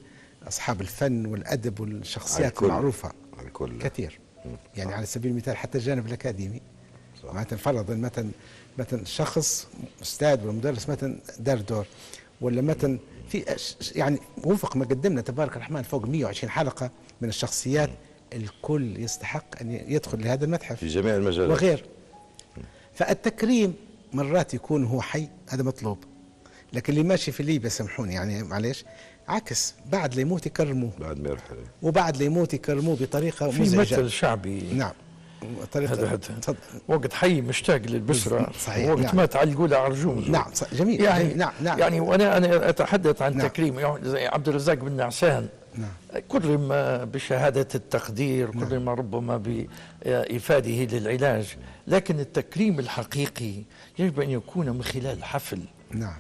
أصحاب الفن والأدب والشخصيات المعروفة كثير. يعني على سبيل المثال حتى الجانب الأكاديمي، مثلا فرضا مثلا شخص أستاذ ولا مدرس مثلا دار دور، ولا مثلا في يعني وفق ما قدمنا تبارك الرحمن فوق 120 حلقة من الشخصيات، الكل يستحق أن يدخل لهذا المتحف في جميع المجالات وغير. فالتكريم مرات يكون هو حي، هذا مطلوب، لكن اللي ماشي في ليبيا سامحوني يعني معليش، عكس بعد لا يموت يكرموه، بعد ما يرحل، وبعد لا يموت يكرموه بطريقة في مزعجة. مثل شعبي نعم، طريقة وقت حي مشتاق للبسرة، صحيح. وقت ما تعلقوا له عرجون. نعم جميل. يعني جميل. نعم. يعني وانا اتحدث عن تكريم يعني زي عبد الرزاق بن نعسان، كرم بشهادة التقدير، كرم ربما بإفاده للعلاج، لكن التكريم الحقيقي يجب أن يكون من خلال حفل. نعم.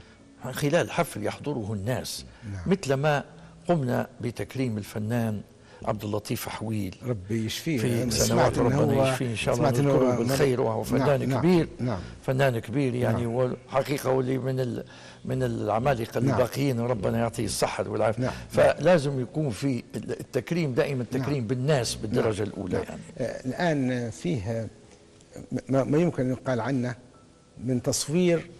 خلال حفل يحضره الناس. مثل ما قمنا بتكريم الفنان عبد اللطيف حويل، ربي يشفيه في سنوات، ربنا يشفيه ان شاء الله، نذكره بالخير، وهو فنان كبير. نعم. فنان كبير يعني. والحقيقه واللي من العمالقه الباقيين، ربنا يعطيه الصحه والعافيه. فلازم يكون في التكريم دائما تكريم بالناس بالدرجه الاولى. يعني الان فيه ما يمكن ان يقال عنه من تصوير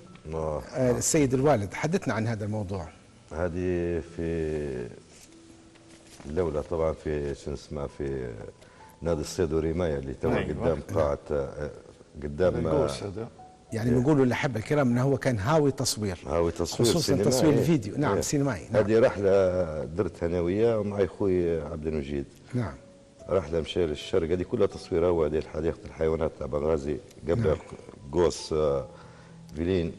السيد الوالد. حدثنا عن هذا الموضوع. هذه في الأولى طبعا في شو اسمه في نادي الصيد والرماية اللي تو قدام قاعة قدام يعني بنقولوا للأحبة الكرام انه هو كان هاوي تصوير خصوصا سينمائي. تصوير الفيديو. نعم سينمائي. هذه رحلة درتها أنا وياه ومعي أخوي عبد المجيد. نعم. رحلة مشى للشرق، هذه كلها تصوير هو، هذه حديقة الحيوانات تاع بنغازي قبل قوس فيلين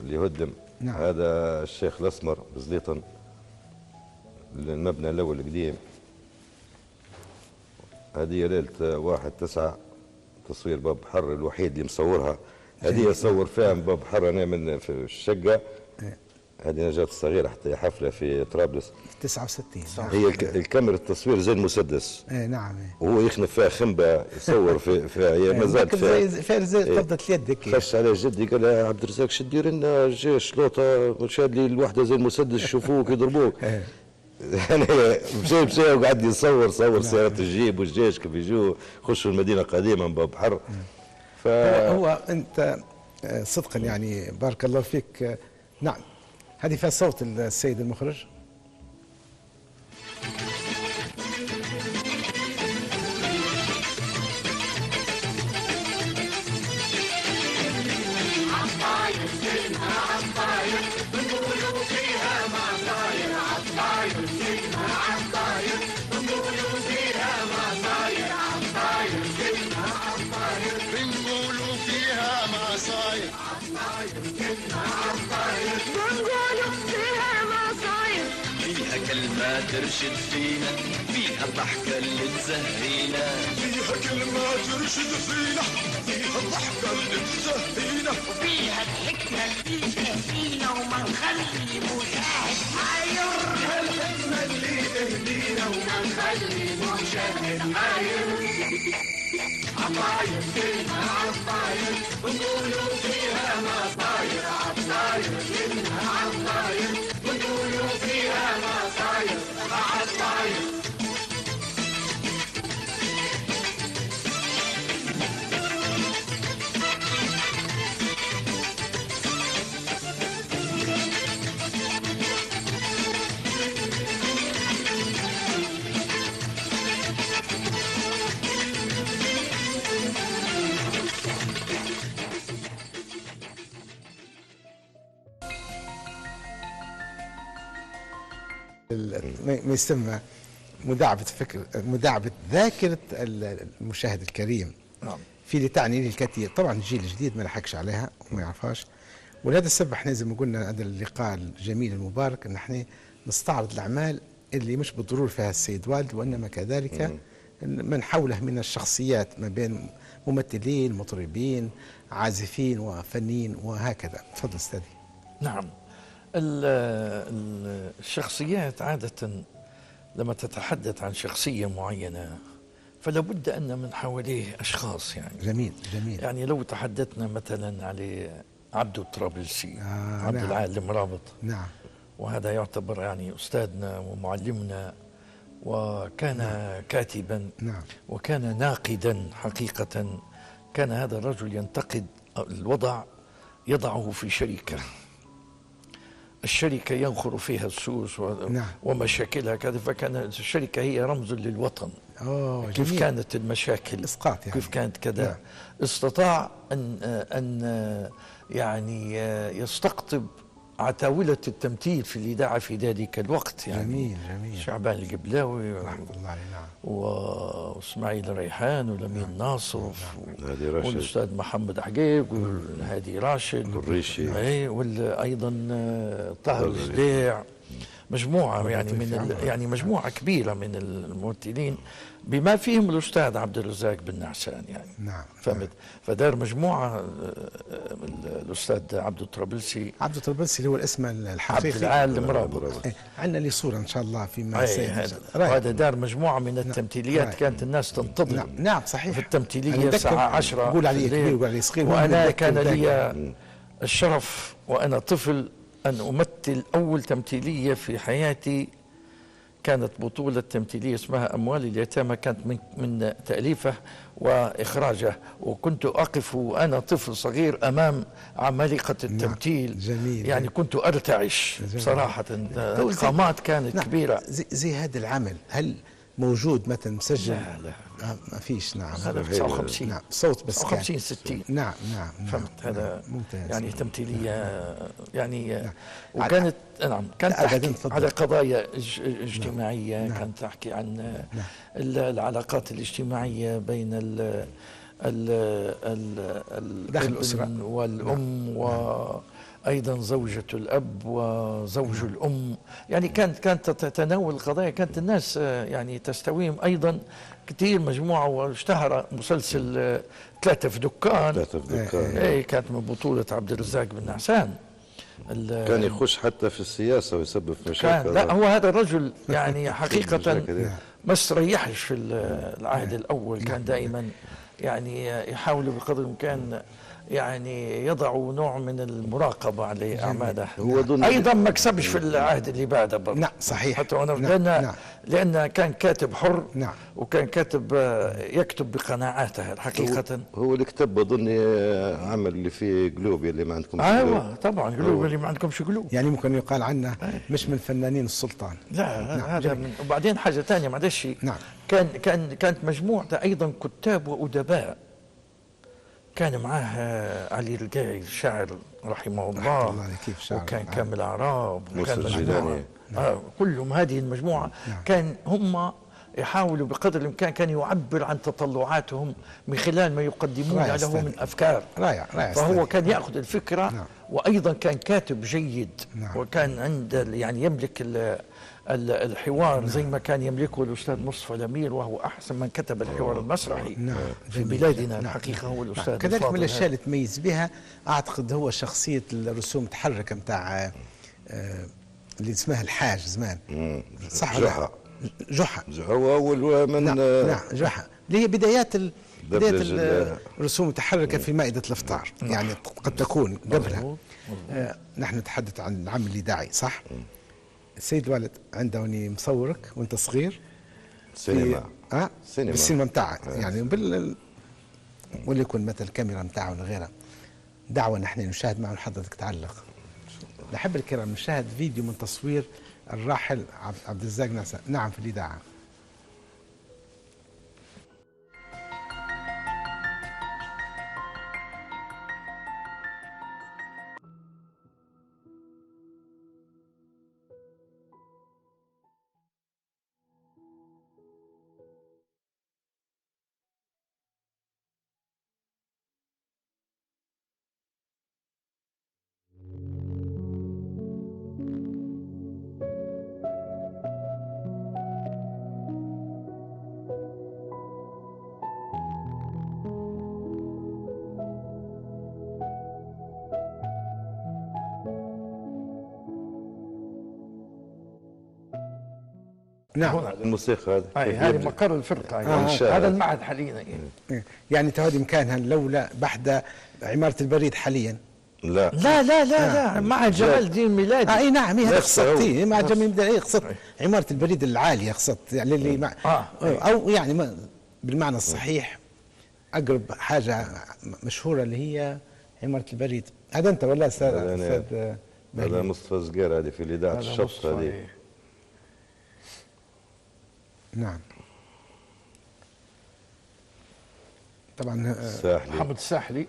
اللي هدم. هذا الشيخ الأسمر بزليطن، المبنى الأول القديم. هذه ليلة 1/9 تصوير باب حر الوحيد اللي مصورها. هذه أصور فيها باب حر أنا من في الشقة. هذه نجاة الصغيرة حتى حفلة في طرابلس 69. هي الكاميرا التصوير زي المسدس. نعم. وهو يخنف فيها خنبة يصور فيها هي ما زالت زي قبضة اليد هيك. خش على جدي قال يا عبد الرزاق شو دير لنا جيش لوطة شاد لي الوحدة زي المسدس يشوفوك يضربوك. يعني مشي وقعد يصور سيارة الجيب والجيش كيف يجوا يخشوا المدينة القديمة من باب حر. هو أنت صدقا يعني بارك الله فيك. نعم. هذه فيها صوت السيد المخرج. بنقولوا فيها مصاير ترشد فينا، فيها الضحكة اللي تزهينا، فيها كلمة ترشد فينا، فيها الضحكة اللي تزهينا، وفيها الحكمة اللي تهدينا وما نخلي مشاهد حاير، فيها الحكمة اللي تهدينا وما نخلي مشاهد حاير. عطاير كلمة عطاير ونقولوا فيها مصاير، عطاير كلمة عطاير ونقولوا فيها مصاير، عطاير. ما يسمى مداعبة ذاكرة المشاهد الكريم. نعم. في اللي تعني لي الكثير، طبعا الجيل الجديد ما لحقش عليها وما يعرفهاش، ولهذا السبب احنا زي ما قلنا هذا اللقاء الجميل المبارك ان احنا نستعرض الاعمال اللي مش بالضرورة فيها السيد والد، وانما كذلك من حوله من الشخصيات ما بين ممثلين، مطربين، عازفين وفنيين وهكذا. تفضل استاذي. نعم. الشخصيات عادة لما تتحدث عن شخصية معينة فلا بد أن من حواليه أشخاص يعني. جميل جميل. يعني لو تحدثنا مثلا على عبدو الطرابلسي، عبد نعم. العال المرابط، نعم. وهذا يعتبر يعني أستاذنا ومعلمنا، وكان نعم. كاتبا نعم. وكان ناقدا حقيقة. كان هذا الرجل ينتقد الوضع، يضعه في شركة، الشركة ينخر فيها السوس نعم. ومشاكلها كذا، فكانت الشركة هي رمز للوطن. كيف جميل. كانت المشاكل، إسقاط يعني. كيف كانت كذا. نعم. استطاع أن يعني يستقطب عتاولة التمثيل في الإذاعة في ذلك الوقت يعني. جميل جميل. شعبان القبلاوي رحمة الله عليه. نعم. واسماعيل ريحان ولمين ناصر هادي راشد والاستاذ محمد حقيق وهادي راشد والريشي، اي وايضا طاهر الجديع، مجموعه يعني يعني مجموعه كبيره من الممثلين بما فيهم الاستاذ عبد الرزاق بن نعسان يعني. نعم. فهمت. فدار مجموعه الاستاذ عبد الطرابلسي. عبد الطرابلسي اللي هو الاسم الحقيقي عبد العال المرابط. عندنا لي صوره ان شاء الله فيما سيأتي. هذا دار مجموعه من التمثيليات. كانت الناس تنتظر. نعم. نعم صحيح. في التمثيليه الساعه 10 يقول علي كبير ويقول علي صغير، وانا كان لي الشرف وانا طفل ان امثل اول تمثيليه في حياتي. كانت بطولة تمثيلية اسمها أموال اليتامى، كانت من تأليفه وإخراجه، وكنت أقف وأنا طفل صغير أمام عمالقة التمثيل. جميل. يعني كنت أرتعش بصراحة. القامات كانت كبيرة. زي هذا العمل هل موجود مثلا مسجل؟ لا ما فيش. نعم. هذا 59. نعم. صوت بس 59 60. نعم نعم. فهمت. هذا ممتاز. يعني تمثيلية يعني. نعم. وكانت نعم كانت تحكي على قضايا اجتماعية. نعم. كانت تحكي عن نعم. العلاقات الاجتماعية بين داخل الأسرة والأم وأيضا زوجة الأب وزوج الأم. يعني كانت تتناول القضايا. كانت الناس يعني تستويهم أيضا كثير مجموعة. واشتهر مسلسل 3 في دكان. اي كانت من بطولة عبد الرزاق بن نعسان. كان يخش حتى في السياسة ويسبب في مشاكل. لا هو هذا الرجل يعني حقيقة ما استريحش في العهد الأول. كان دائما يعني يحاول بقدر الإمكان يعني يضع نوع من المراقبة على أعماله. أيضا ما كسبش في العهد اللي بعده برضه. نعم صحيح. حتى وأنا لأن كان كاتب حر. نعم. وكان كاتب يكتب بقناعاته حقيقة. هو اللي كتب أظن عمل اللي فيه قلوب اللي ما عندكمش قلوب. أيوة طبعا قلوب اللي ما عندكمش قلوب. يعني ممكن يقال عنه مش من فنانين السلطان. لا. نعم. هذا وبعدين حاجة ثانية معلش. نعم. كانت مجموعته أيضا كتاب وأدباء. كان معاه علي القاعي الشاعر رحمه الله. وكان كامل عراب وكان مجموعة كلهم هذه المجموعة. كان هم يحاولوا بقدر الإمكان كان يعبر عن تطلعاتهم من خلال ما يقدمون له من أفكار. رائع. فهو كان يأخذ الفكرة. وأيضا كان كاتب جيد. وكان عنده يعني يملك الحوار زي ما كان يملكه الأستاذ مصطفى الأمير، وهو أحسن من كتب الحوار المسرحي في بلادنا الحقيقة هو الأستاذ كذلك من الأشياء اللي تميز بها أعتقد هو شخصية الرسوم المتحركة متاع اللي اسمها الحاج زمان، صح ولا جحا هو أول من نعم جحا اللي هي بدايات الرسوم المتحركة في مائدة الإفطار، يعني قد تكون قبلها. نحن نتحدث عن العم الإذاعي صح؟ السيد الوالد عندما مصورك وانت صغير سينما سينما بالسينما متاعك يعني وليكن مثل الكاميرا متاعه ولا غيرها. دعوة نحن نشاهد معه حضرتك تعلق. نحب الكرام نشاهد فيديو من تصوير الراحل عبد الرزاق ناصر نعم في الإذاعة. نعم الموسيقى هذه مقر الفرقة هذا المعهد حاليا يعني هذه مكانها لولا بعد عمارة البريد حاليا. لا لا لا لا لا معهد جمال الدين الميلادي. اي نعم هي قصدتي معهد جمال الدين الميلادي قصدت عمارة البريد العالية قصدت يعني اللي او يعني بالمعنى الصحيح اقرب حاجة مشهورة اللي هي عمارة البريد. هذا انت ولا استاذ؟ هذا مصطفى صقير هذه في إذاعة الشط هذه. نعم طبعا حمد الساحلي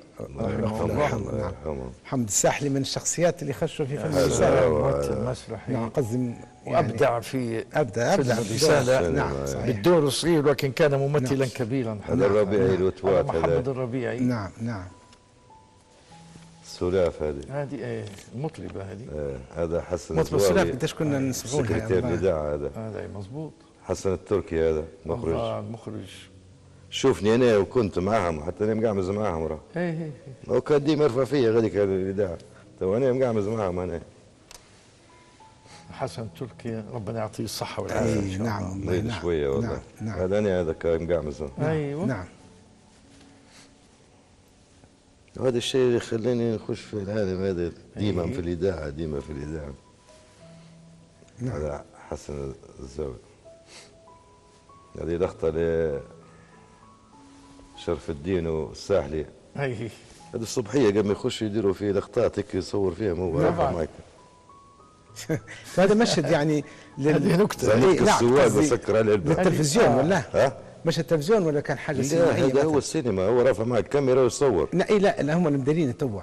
حمد الساحلي من الشخصيات اللي خشوا في فيلم الرسالة المسرحي. نعم قصدي يعني وابدع في ابدع الرسالة. نعم بالدور الصغير ولكن كان ممثلا كبيرا. هذا الربيعي الوتوات محمد الربيعي. نعم نعم سلاف هذه المطربة هذه. هذا حسن مطرب سلاف قديش كنا نسمعونها سكرتير الإذاعة هذا مضبوط. حسن التركي هذا مخرج شوفني انا وكنت معهم حتى انا مقعمز معهم راه هو كان ديما يرفع فيا غاديك الاذاعه تو انا مقعمز معهم انا. حسن التركي ربنا يعطيه الصحه والعافيه. نعم بعيد شويه والله. هذا انا هذا كان مقعمز. ايوه نعم هذا الشيء اللي خلاني نخش في العالم هذا ديما في الاذاعه ديما في الاذاعه. هذا حسن الزاوي. هذه لقطة لشرف الدين والساحلي. هذه الصبحية قبل ما يخشوا يديروا فيه لقطات هيك يصور فيهم هو معك. هذا مشهد يعني هذه نكتة. السواق بسكر على للتلفزيون ولا؟ مش التلفزيون ولا كان حاجة سينمائية؟ هذا هو السينما هو رافع معك كاميرا ويصور. لا هم مديرين توا.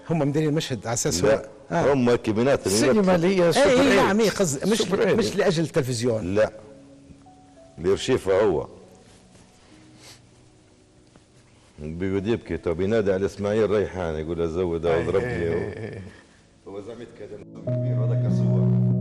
هم مديرين مشهد على اساس هم كابينات السينما اللي هي سوبر. نعم هي قصدي مش لاجل التلفزيون. لا الارشيفه هو بيقعد يبكي تو بينادي على اسماعيل ريحان يقول له زود اضربني هو زعمت كذا كبير هذاك الصور.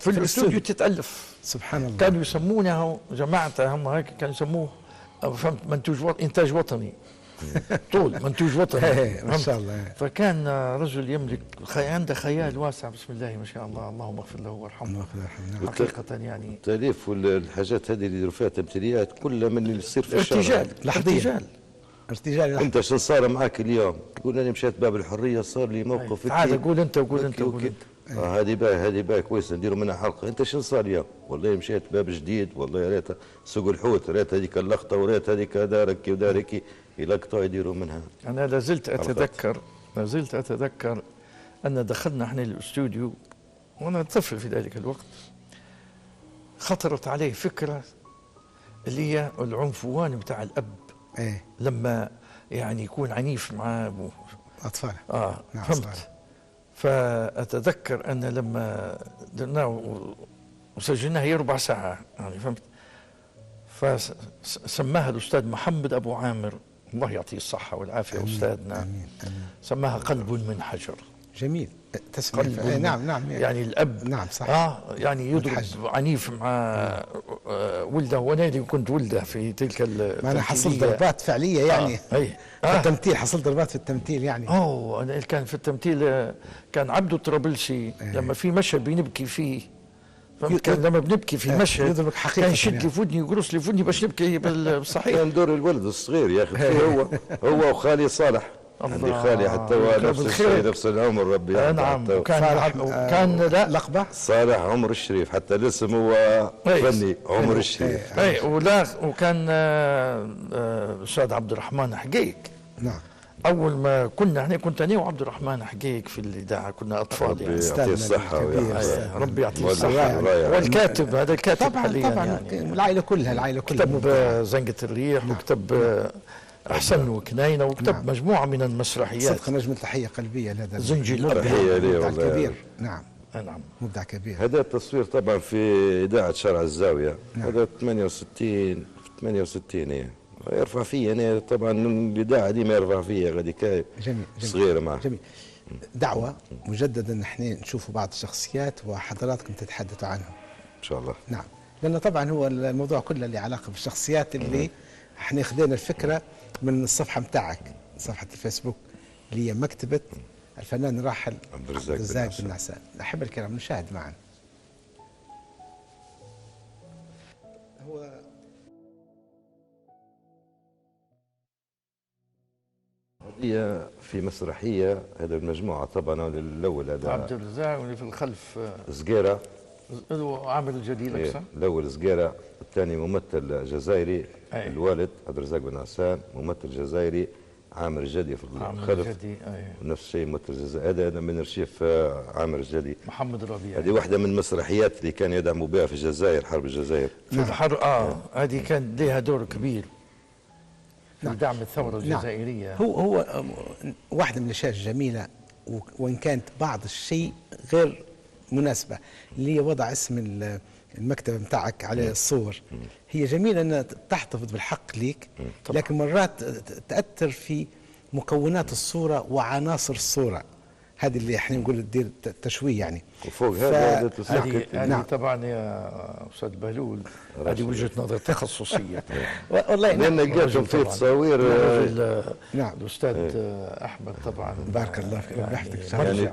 في الاستوديو تتألف سبحان الله. كانوا يسمونها جماعة هم هيك كانوا يسموه فهمت إنتاج وطني طول منتوج وطني ما شاء الله. فكان رجل يملك عنده خيال واسع بسم الله ما شاء الله اللهم اغفر له وارحمه حقيقة يعني التأليف والحاجات هذه اللي يديروا فيها تمثيليات كلها من اللي يصير في الشارع ارتجال انت شو صار معك اليوم؟ تقول انا مشيت باب الحريه صار لي موقف تعال قول انت وقول انت وقول انت هذه باي كويسه نديروا منها حلقه. انت شو صار اليوم؟ والله مشيت باب جديد والله يا ريت سوق الحوت ريت هذيك اللقطه وريت هذيك دارك ودارك يلقطوا يديروا منها. انا لازلت اتذكر ان دخلنا احنا الاستوديو وانا طفل في ذلك الوقت خطرت عليه فكره اللي هي العنفوان بتاع الاب. لما يعني يكون عنيف مع اطفال نعم فهمت. فأتذكر أن لما درناه وسجلناه هي ربع ساعة يعني فهمت. فسماها الأستاذ محمد أبو عامر، الله يعطيه الصحة والعافية، أستاذنا. آمين آمين. سماها قلب من حجر. جميل. تسمية نعم نعم يعني الأب نعم صح. يعني يضرب عنيف مع ولده، وانا اللي كنت ولده في تلك ما انا حصلت ضربات فعليه يعني في التمثيل، حصلت ضربات في التمثيل يعني. انا كان في التمثيل كان عبده الطرابلسي لما في مشهد بنبكي فيه، كان لما بنبكي في مشهد كان يشد لي في ودني ويقرص لي في ودني باش نبكي بالصحيح. كان دور الولد الصغير يا اخي هو وخالي صالح. عندي خالي حتى هو نفس الشيء، نفس العمر ربي نعم. وكان لا لقبه صالح عمر الشريف، حتى الاسم هو فني عمر الشريف. وكان الاستاذ عبد الرحمن حقيق. نعم. اول ما كنا احنا كنت انا وعبد الرحمن حقيق في الاذاعه، كنا اطفال يعني. ربي يعطيه الصحه ربي يعطيه الصحه. والكاتب هذا الكاتب طبعا حاليا طبعا يعني. العائله كلها كتب زنقة الريح، وكتب أحسن وكناينة، وكتب مجموعة من المسرحيات. صدق نجمة تحية قلبية لهذا زنجي تحية ليه مبدع والله. كبير. نعم نعم مبدع كبير. هذا التصوير طبعا في إذاعة شارع الزاوية. هذا 68 ايه يرفع فيه انا طبعا الإذاعة دي ما يرفع فيها غادي كاي جميل صغيرة معه. جميل. دعوة مجددا ان احنا نشوفوا بعض الشخصيات وحضراتكم تتحدثوا عنهم ان شاء الله. نعم، لأنه طبعا هو الموضوع كله اللي علاقة بالشخصيات اللي احنا خذينا الفكرة من الصفحة متاعك، صفحة الفيسبوك اللي هي مكتبة الفنان الراحل عبد الرزاق بن نعسان. أحب الكرام نشاهد معا. هو هي في مسرحية هذا المجموعة طبعا الأول هذا عبد الرزاق، واللي في الخلف زقيرة عامل الجديد أكثر. الأول زقيرة، الثاني ممثل جزائري أي. الوالد عبد الرزاق بن نعسان، ممثل جزائري عامر الجدي في الخلف. نفس الشيء ممثل جزائري، هذا من ارشيف عامر الجدي محمد الربيع. هذه واحدة من المسرحيات اللي كان يدعموا بها في الجزائر، حرب الجزائر في الحرب. هذه كان لها دور كبير في دعم الثورة الجزائرية. هو واحدة من الأشياء الجميلة، وإن كانت بعض الشيء غير مناسبة، اللي هي وضع اسم المكتبة متاعك على الصور. هي جميلة أنها تحتفظ بالحق ليك، لكن مرات تأثر في مكونات الصورة وعناصر الصورة. هذه اللي احنا نقول تدير تشويه يعني. وفوق هذا هذه طبعا يا استاذ بهلول هذه وجهه نظر تخصصيه. والله لان لقيتهم في تصاوير. نعم الاستاذ احمد طبعا بارك الله فيك، ربي يحفظك. يعني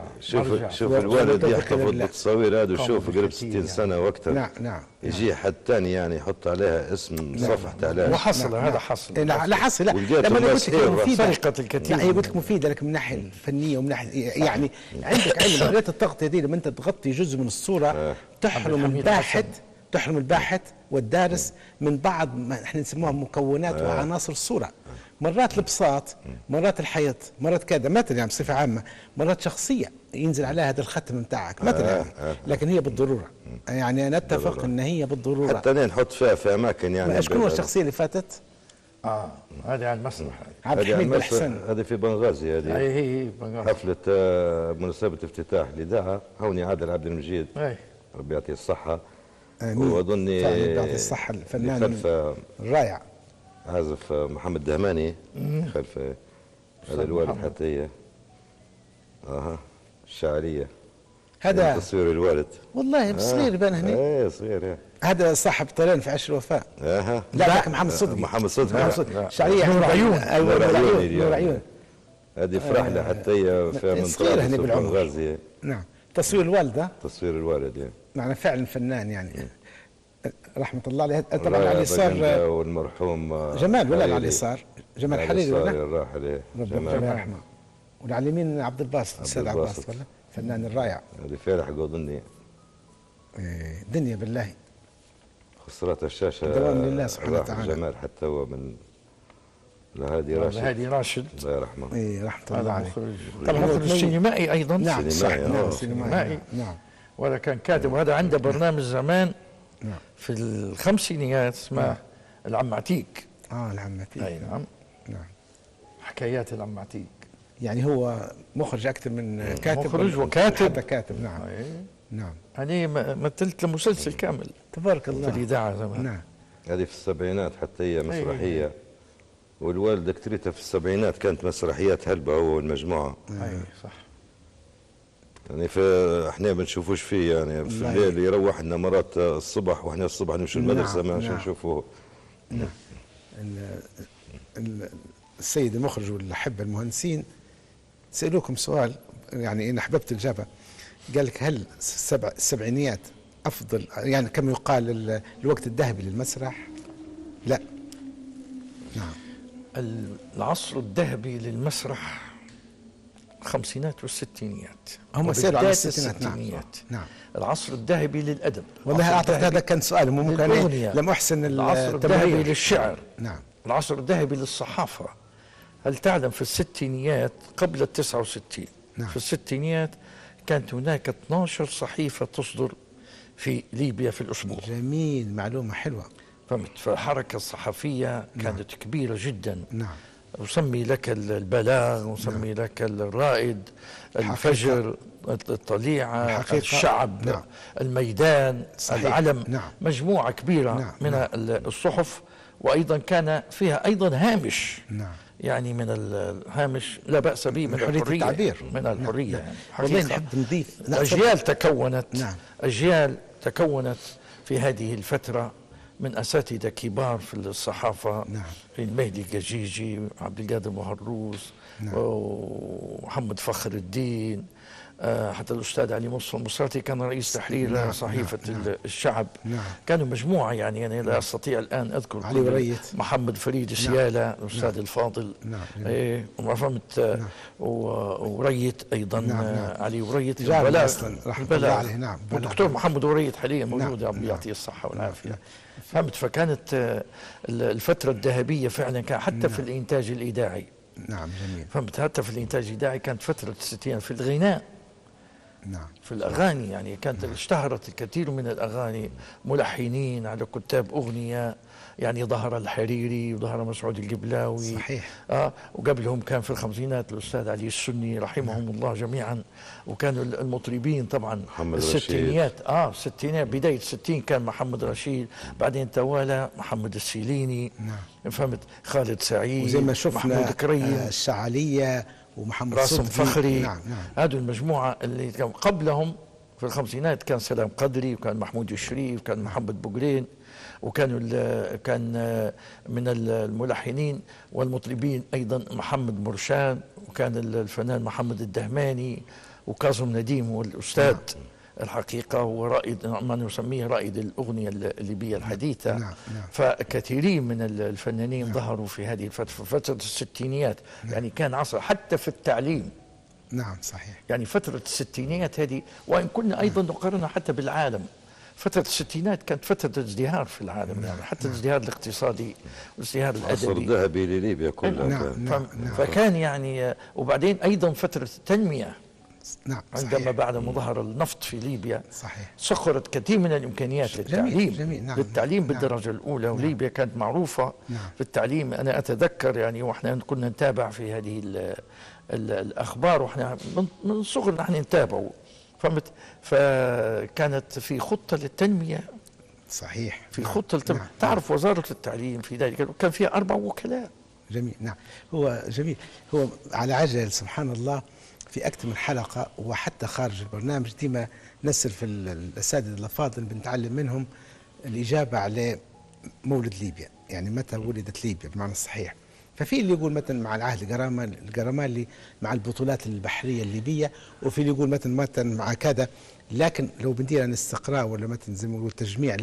شوف الوالد يحتفظ بالتصاوير هذه، وشوف قرب 60 سنه واكثر. نعم يجي حد ثاني يعني يحط عليها اسم صفحة عليها. وحصل هذا حصل. لا حصل. لا لما قلت لك مفيده سرقه الكثير. لا هي قلت لك مفيده لك من الناحيه الفنيه ومن ناحيه يعني عندك علم. عمليه التغطيه دي لما انت تغطي جزء من الصوره تحرم الباحث والدارس من بعض ما احنا نسموها مكونات وعناصر الصوره. مرات البساط، مرات الحيط، مرات كذا مثلا يعني بصفه عامه، مرات شخصيه ينزل عليها هذا الختم نتاعك مثلا يعني. لكن هي بالضروره يعني انا اتفق ان هي بالضروره حتى نحط فيها في اماكن يعني. شكون الشخصيه اللي فاتت؟ هذه على المسرح. عبد الحميد بالحسن. هذه في بنغازي. هذه هي بنغازي. حفله مناسبه افتتاح الاذاعه. هوني عادل عبد المجيد ربي يعطيه الصحه. واظني يعطيه الصحه الفنان الرائع عازف محمد دهماني خلف هذا الوالد حتى هي الشاعريه. هذا تصوير الوالد والله صغير بان هنا. ايه صغير. هذا صاحب طيران في عشر الوفاء. لا محمد صدقي. شعريه نور عيون. نور عيون. هذه فرح له حتى هي في منطقه بنغازي. نعم. تصوير الوالده. تصوير الوالد يعني فعلا فنان يعني رحمه الله عليه. طبعا على اليسار والمرحوم جمال ولا على اليسار جمال حريري ولا الراحل جمال يرحمه. وعلى اليمين عبد الباسط الاستاذ عبد الباسط ولا فنان الرائع. هذه فرح اظني دنيا بالله خسرت الشاشه دوام لله سبحانه وتعالى. جمال حتى هو من هادي راشد الله يرحمه. رحمه الله عليه. طبعا مخرج سينمائي ايضا. نعم سينمائي. نعم. ولا كان كاتب، وهذا عنده برنامج زمان في الخمسينيات اسمه العم عتيق. العم عتيق. اي نعم. نعم. حكايات العم عتيق. يعني هو مخرج اكثر من كاتب، مخرج وكاتب، حتى كاتب. نعم. نعم. يعني مثلت مسلسل كامل تبارك الله في الاذاعه زمان. نعم. هذه في السبعينات حتى هي مسرحيه، والوالده كترتها في السبعينات، كانت مسرحيات هلبة هو والمجموعه. اي صح. يعني احنا ما بنشوفوش فيه، يعني في الليل يروح لنا مرات الصبح، واحنا الصبح نمشي المدرسه ما عشان نشوفوه. نعم. السيد المخرج والأحبة المهندسين سألوكم سؤال، يعني أنا أحببت الإجابة. قال لك هل السبعينيات أفضل، يعني كما يقال الوقت الذهبي للمسرح؟ لا. نعم. العصر الذهبي للمسرح الخمسينات والستينيات، هم سيروا على الستينات. نعم. العصر الذهبي للأدب. والله أعتقد هذا كان سؤال، ممكن لم أحسن العصر الذهبي للشعر. نعم. العصر الذهبي للصحافة. هل تعلم في الستينيات قبل 69 نعم. في الستينيات كانت هناك 12 صحيفة تصدر في ليبيا في الأسبوع. جميل، معلومة حلوة. فهمت؟ فالحركة الصحفية كانت نعم. كبيرة جدا. نعم. وسمي لك البلاغ، وسمي نعم. لك الرائد، الفجر، الطليعة، الحقيقة. الشعب، نعم. الميدان، صحيح. العلم. نعم. مجموعة كبيرة نعم. من نعم. الصحف، وأيضا كان فيها أيضا هامش. نعم. يعني من الهامش لا بأس به، من حرية الحرية، التعبير. من الحرية. نعم. يعني والله نحب نضيف أجيال تكونت. نعم. أجيال تكونت في هذه الفترة من أساتذة كبار في الصحافة. نعم. المهدي الججيجي، عبد القادر مهروس، نعم. ومحمد فخر الدين، حتى الأستاذ علي مصطفى المصراتي كان رئيس تحرير نعم. صحيفة نعم. الشعب. نعم. كانوا مجموعة، يعني أنا لا أستطيع الآن أذكر علي وريت، محمد فريد السيالة. نعم. الأستاذ نعم. الفاضل. نعم. إيه، وفهمت. نعم. وريت أيضا. نعم. نعم. علي وريت البلاغ أصلا رحمة الله عليه. نعم. والدكتور محمد وريت حاليا موجود. نعم. ربي يعطيه الصحة والعافية. نعم. فهمت؟ فكانت الفترة الذهبية فعلا كان حتى نعم. في الإنتاج الإذاعي. نعم. جميل. فهمت؟ حتى في الإنتاج الإذاعي كانت فترة الستينات في الغناء. نعم. في الأغاني، يعني كانت اشتهرت الكثير من الأغاني، ملحنين على كتاب أغنية، يعني ظهر الحريري وظهر مسعود القبلاوي. صحيح. وقبلهم كان في الخمسينات الأستاذ علي السني رحمهم الله جميعا. وكانوا المطربين طبعا الستينيات. الستينات بداية 60 كان محمد رشيد، بعدين توالى محمد السيليني. نعم. فهمت؟ خالد سعيد، وزي ما شفنا محمود كريم، الشعالية ومحمد راسم فخري. نعم. نعم. هذه المجموعة اللي كانوا قبلهم في الخمسينات كان سلام قدري، وكان محمود الشريف، وكان محمد بوغرين، كان من الملحنين والمطربين أيضا محمد مرشان، وكان الفنان محمد الدهماني، وكاظم نديم هو الأستاذ. نعم. الحقيقة هو رائد، ما نسميه رائد الأغنية الليبية الحديثة. نعم. نعم. فكثيرين من الفنانين نعم. ظهروا في هذه الفترة، في فترة الستينيات. نعم. يعني كان عصر حتى في التعليم. نعم. صحيح. يعني فترة الستينيات هذه، وإن كنا أيضا نقارنها حتى بالعالم، فترة الستينات كانت فترة ازدهار في العالم. نعم. يعني حتى الازدهار الاقتصادي والازدهار الأدبي. عصر ذهبي لليبيا كلها. نعم. نعم. فكان يعني، وبعدين أيضا فترة التنمية. نعم. عندما بعد ما ظهر النفط في ليبيا. صحيح. سخرت كثير من الإمكانيات للتعليم. جميل. نعم. للتعليم بالدرجة الأولى. نعم. وليبيا كانت معروفة. نعم. في التعليم. أنا أتذكر يعني، وإحنا كنا نتابع في هذه الأخبار، وإحنا من صغر نحن نتابعه. فهمت؟ فكانت في خطة للتنمية. صحيح. في خطة للتنمية. نعم. تعرف وزارة التعليم في ذلك كان فيها 4 وكلاء. جميل. نعم. هو جميل. هو على عجل سبحان الله في أكثر من حلقة، وحتى خارج البرنامج ديما نسل في الأساتذة الأفاضل بنتعلم منهم الإجابة على مولد ليبيا، يعني متى ولدت ليبيا بمعنى الصحيح. ففي اللي يقول مثلا مع العهد الجرمالي مع البطولات البحرية الليبية، وفي اللي يقول مثلا مع كذا. لكن لو بندير عن استقراء ولا مثلا زي ما نقول تجميع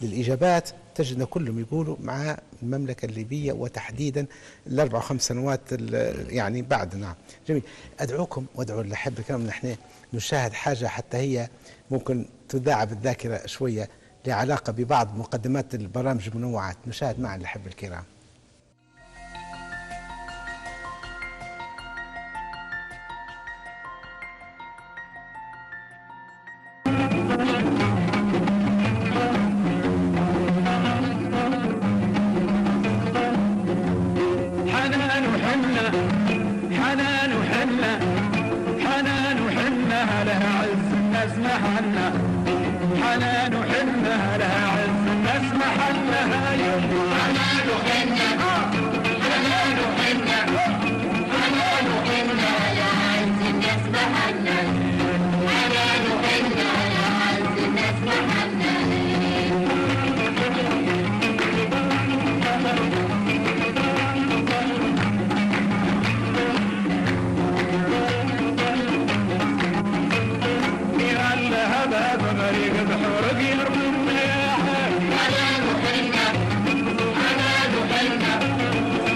للإجابات، تجدنا كلهم يقولوا مع المملكة الليبية، وتحديدا ال4 و5 سنوات يعني بعد. نعم. جميل. أدعوكم وأدعو الأحبة الكرام نحن نشاهد حاجة حتى هي ممكن تذاع بالذاكرة شوية، لها علاقة ببعض مقدمات البرامج المنوعات. نشاهد معا الأحبة الكرام. حنان وحنة، حنان وحنة حنان وحنة لها عز الناس محلها يوم حنان وحنة حنان وحنة حنان وحنة لها عز الناس محلها حنان وحنة لها عز الناس محلها غريق بحورك يرمي مياحه حنان وحنة حنان وحنة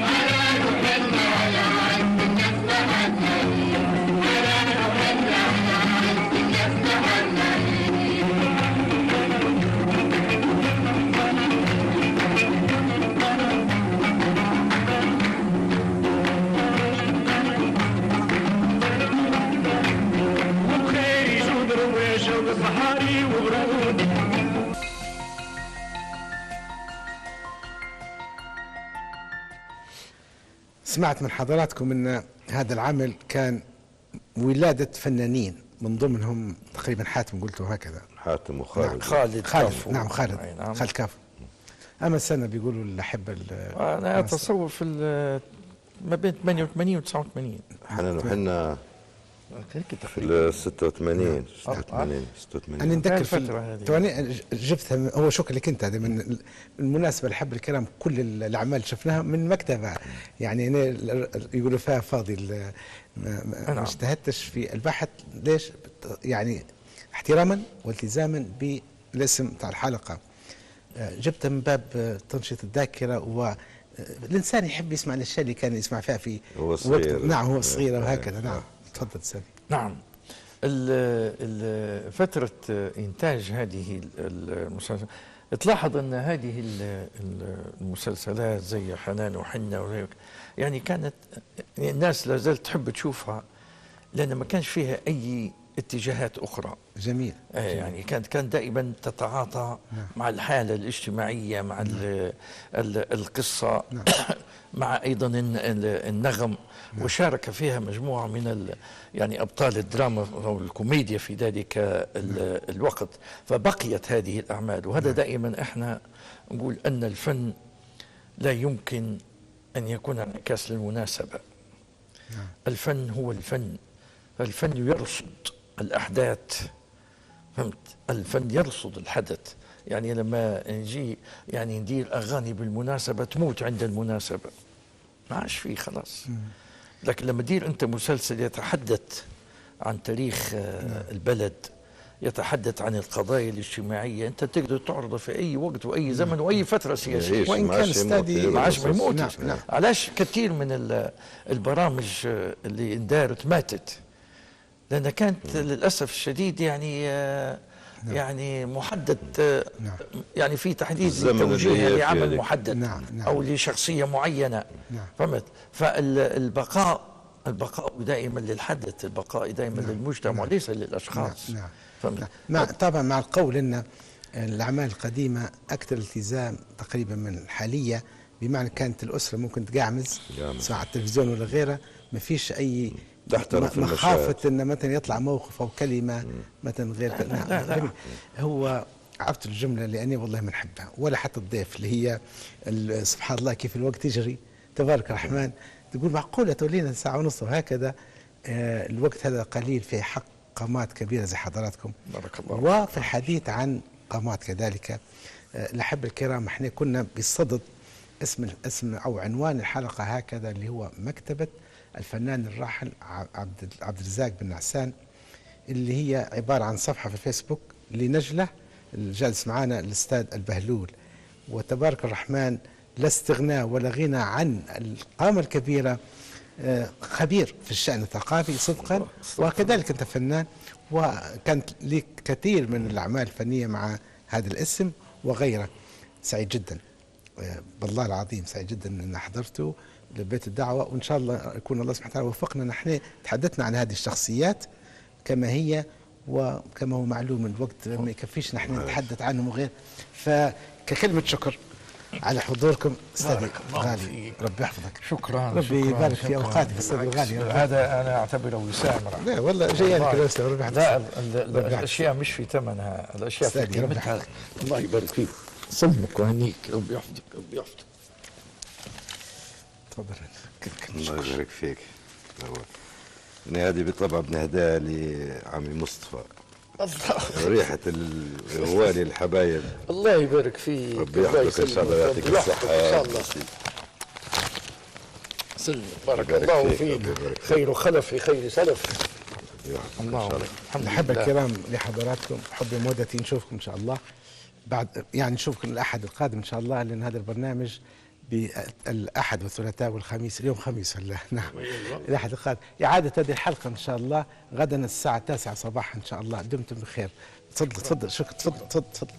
حنان وحنة على عز الناس محنة حنان وحنة على عز الناس محنة وبخير يجود رويش وبصحاري وبرود. سمعت من حضراتكم ان هذا العمل كان ولادة فنانين من ضمنهم تقريبا حاتم، قلته هكذا. حاتم وخالد. نعم. خالد كافو. نعم خالد. نعم. خالد كافو. اما السنة بيقولوا الأحبة انا اتصور في ما بين 88 و 89. حنان وحنة هيك في تقريبا ال 86 86. انا نذكر الفترة في هذه. تواني جبتها. هو شكرا لك انت. هذه من المناسبة الحب الكرام كل الأعمال شفناها من مكتبة، يعني أنا يقولوا فيها فاضي ما اجتهدتش في البحث. ليش؟ يعني احتراما والتزاما بالاسم تاع الحلقة. جبتها من باب تنشيط الذاكرة، والإنسان يحب يسمع الأشياء اللي كان يسمع فيها في هو صغير. نعم هو صغير وهكذا. نعم تفضل سامي. نعم. فترة إنتاج هذه المسلسلات تلاحظ أن هذه المسلسلات زي حنان وحنة وهيك يعني كانت الناس لا زالت تحب تشوفها، لأن ما كانش فيها أي اتجاهات أخرى. جميل. يعني كان دائما تتعاطى مع الحالة الاجتماعية، مع القصة، مع أيضا النغم، وشارك فيها مجموعة من يعني أبطال الدراما أو الكوميديا في ذلك الوقت، فبقيت هذه الأعمال. وهذا دائما احنا نقول أن الفن لا يمكن أن يكون انعكاس للمناسبة. الفن هو الفن. الفن يرصد الأحداث، فهمت؟ الفن يرصد الحدث. يعني لما نجي يعني ندير أغاني بالمناسبة تموت عند المناسبة، ما عادش فيه خلاص. لكن لما تدير أنت مسلسل يتحدث عن تاريخ البلد، يتحدث عن القضايا الاجتماعية، أنت تقدر تعرضه في أي وقت وأي زمن وأي فترة سياسية، وإن كان استادي ما عادش ما يموت. نعم. علاش كثير من البرامج اللي اندارت ماتت؟ لأن كانت للأسف الشديد يعني محدد، يعني في تحديد توجيه لعمل محدد أو لشخصية معينة. فهمت؟ فالبقاء دائما للحدث، البقاء دائما للمجتمع وليس للأشخاص. طبعا مع القول أن الأعمال القديمة أكثر التزام تقريبا من الحالية، بمعنى كانت الأسرة ممكن تقعمز سواء على التلفزيون ولا غيره، ما فيش أي مخافة أن مثلا يطلع موقف أو كلمة مثلا غير. لا. هو عرفت الجملة لأني والله ما نحبها، ولا حتى الضيف اللي هي سبحان الله كيف الوقت يجري تبارك الرحمن. تقول معقولة تولينا ساعة ونص وهكذا. الوقت هذا قليل في حق قامات كبيرة زي حضراتكم، بارك الله. وفي الحديث عن قامات كذلك. الأحبة الكرام، احنا كنا بصدد اسم أو عنوان الحلقة هكذا، اللي هو مكتبة الفنان الراحل عبد الرزاق بن نعسان، اللي هي عبارة عن صفحة في الفيسبوك لنجلة الجالس معنا الأستاذ البهلول. وتبارك الرحمن لا استغناء ولا غنى عن القامة الكبيرة، خبير في الشأن الثقافي صدقا، وكذلك أنت فنان، وكانت لك كثير من الأعمال الفنية مع هذا الاسم وغيره. سعيد جدا بالله العظيم، سعيد جدا أن حضرته لبيت الدعوة، وإن شاء الله يكون الله سبحانه وتعالى وفقنا. نحن تحدثنا عن هذه الشخصيات كما هي، وكما هو معلوم الوقت ما يكفيش نحن نتحدث عنهم وغير. فككلمة شكر على حضوركم استاذي بارك الله غالي. فيك. ربي يحفظك. شكرا. ربي يبارك في اوقاتك استاذي بالعكس، الغالي. هذا انا اعتبره وسام. لا والله جايين كذا استاذ ربي يحفظك. لا الاشياء مش في ثمنها، الاشياء في استاذي ربي قيمتها. يحفظك. الله يبارك فيك. صلمك وهنيك. ربي يحفظك ربي يحفظك. تفضل. الله يبارك فيك. أنا هذه بالطبع بنهداها لعمي مصطفى. الله ريحة الغوالي الحبايب. الله يبارك فيك. ربي يحفظك إن شاء الله ويعطيك الصحة. إن شاء الله. سلم. بارك الله فيك. خير خلف في خير سلف. الله الحمد لله. الأحبة الكرام لحضراتكم حبي مودتي نشوفكم إن شاء الله بعد، يعني نشوفكم الأحد القادم إن شاء الله، لأن هذا البرنامج بالأحد والثلاثاء والخميس، اليوم خميس ولا نعم الأحد القادم إعادة هذه الحلقة إن شاء الله غدا الساعة 9 صباحا إن شاء الله. دمتم بخير. تفضل تفضل. شكرا. تفضل تفضل تفضل.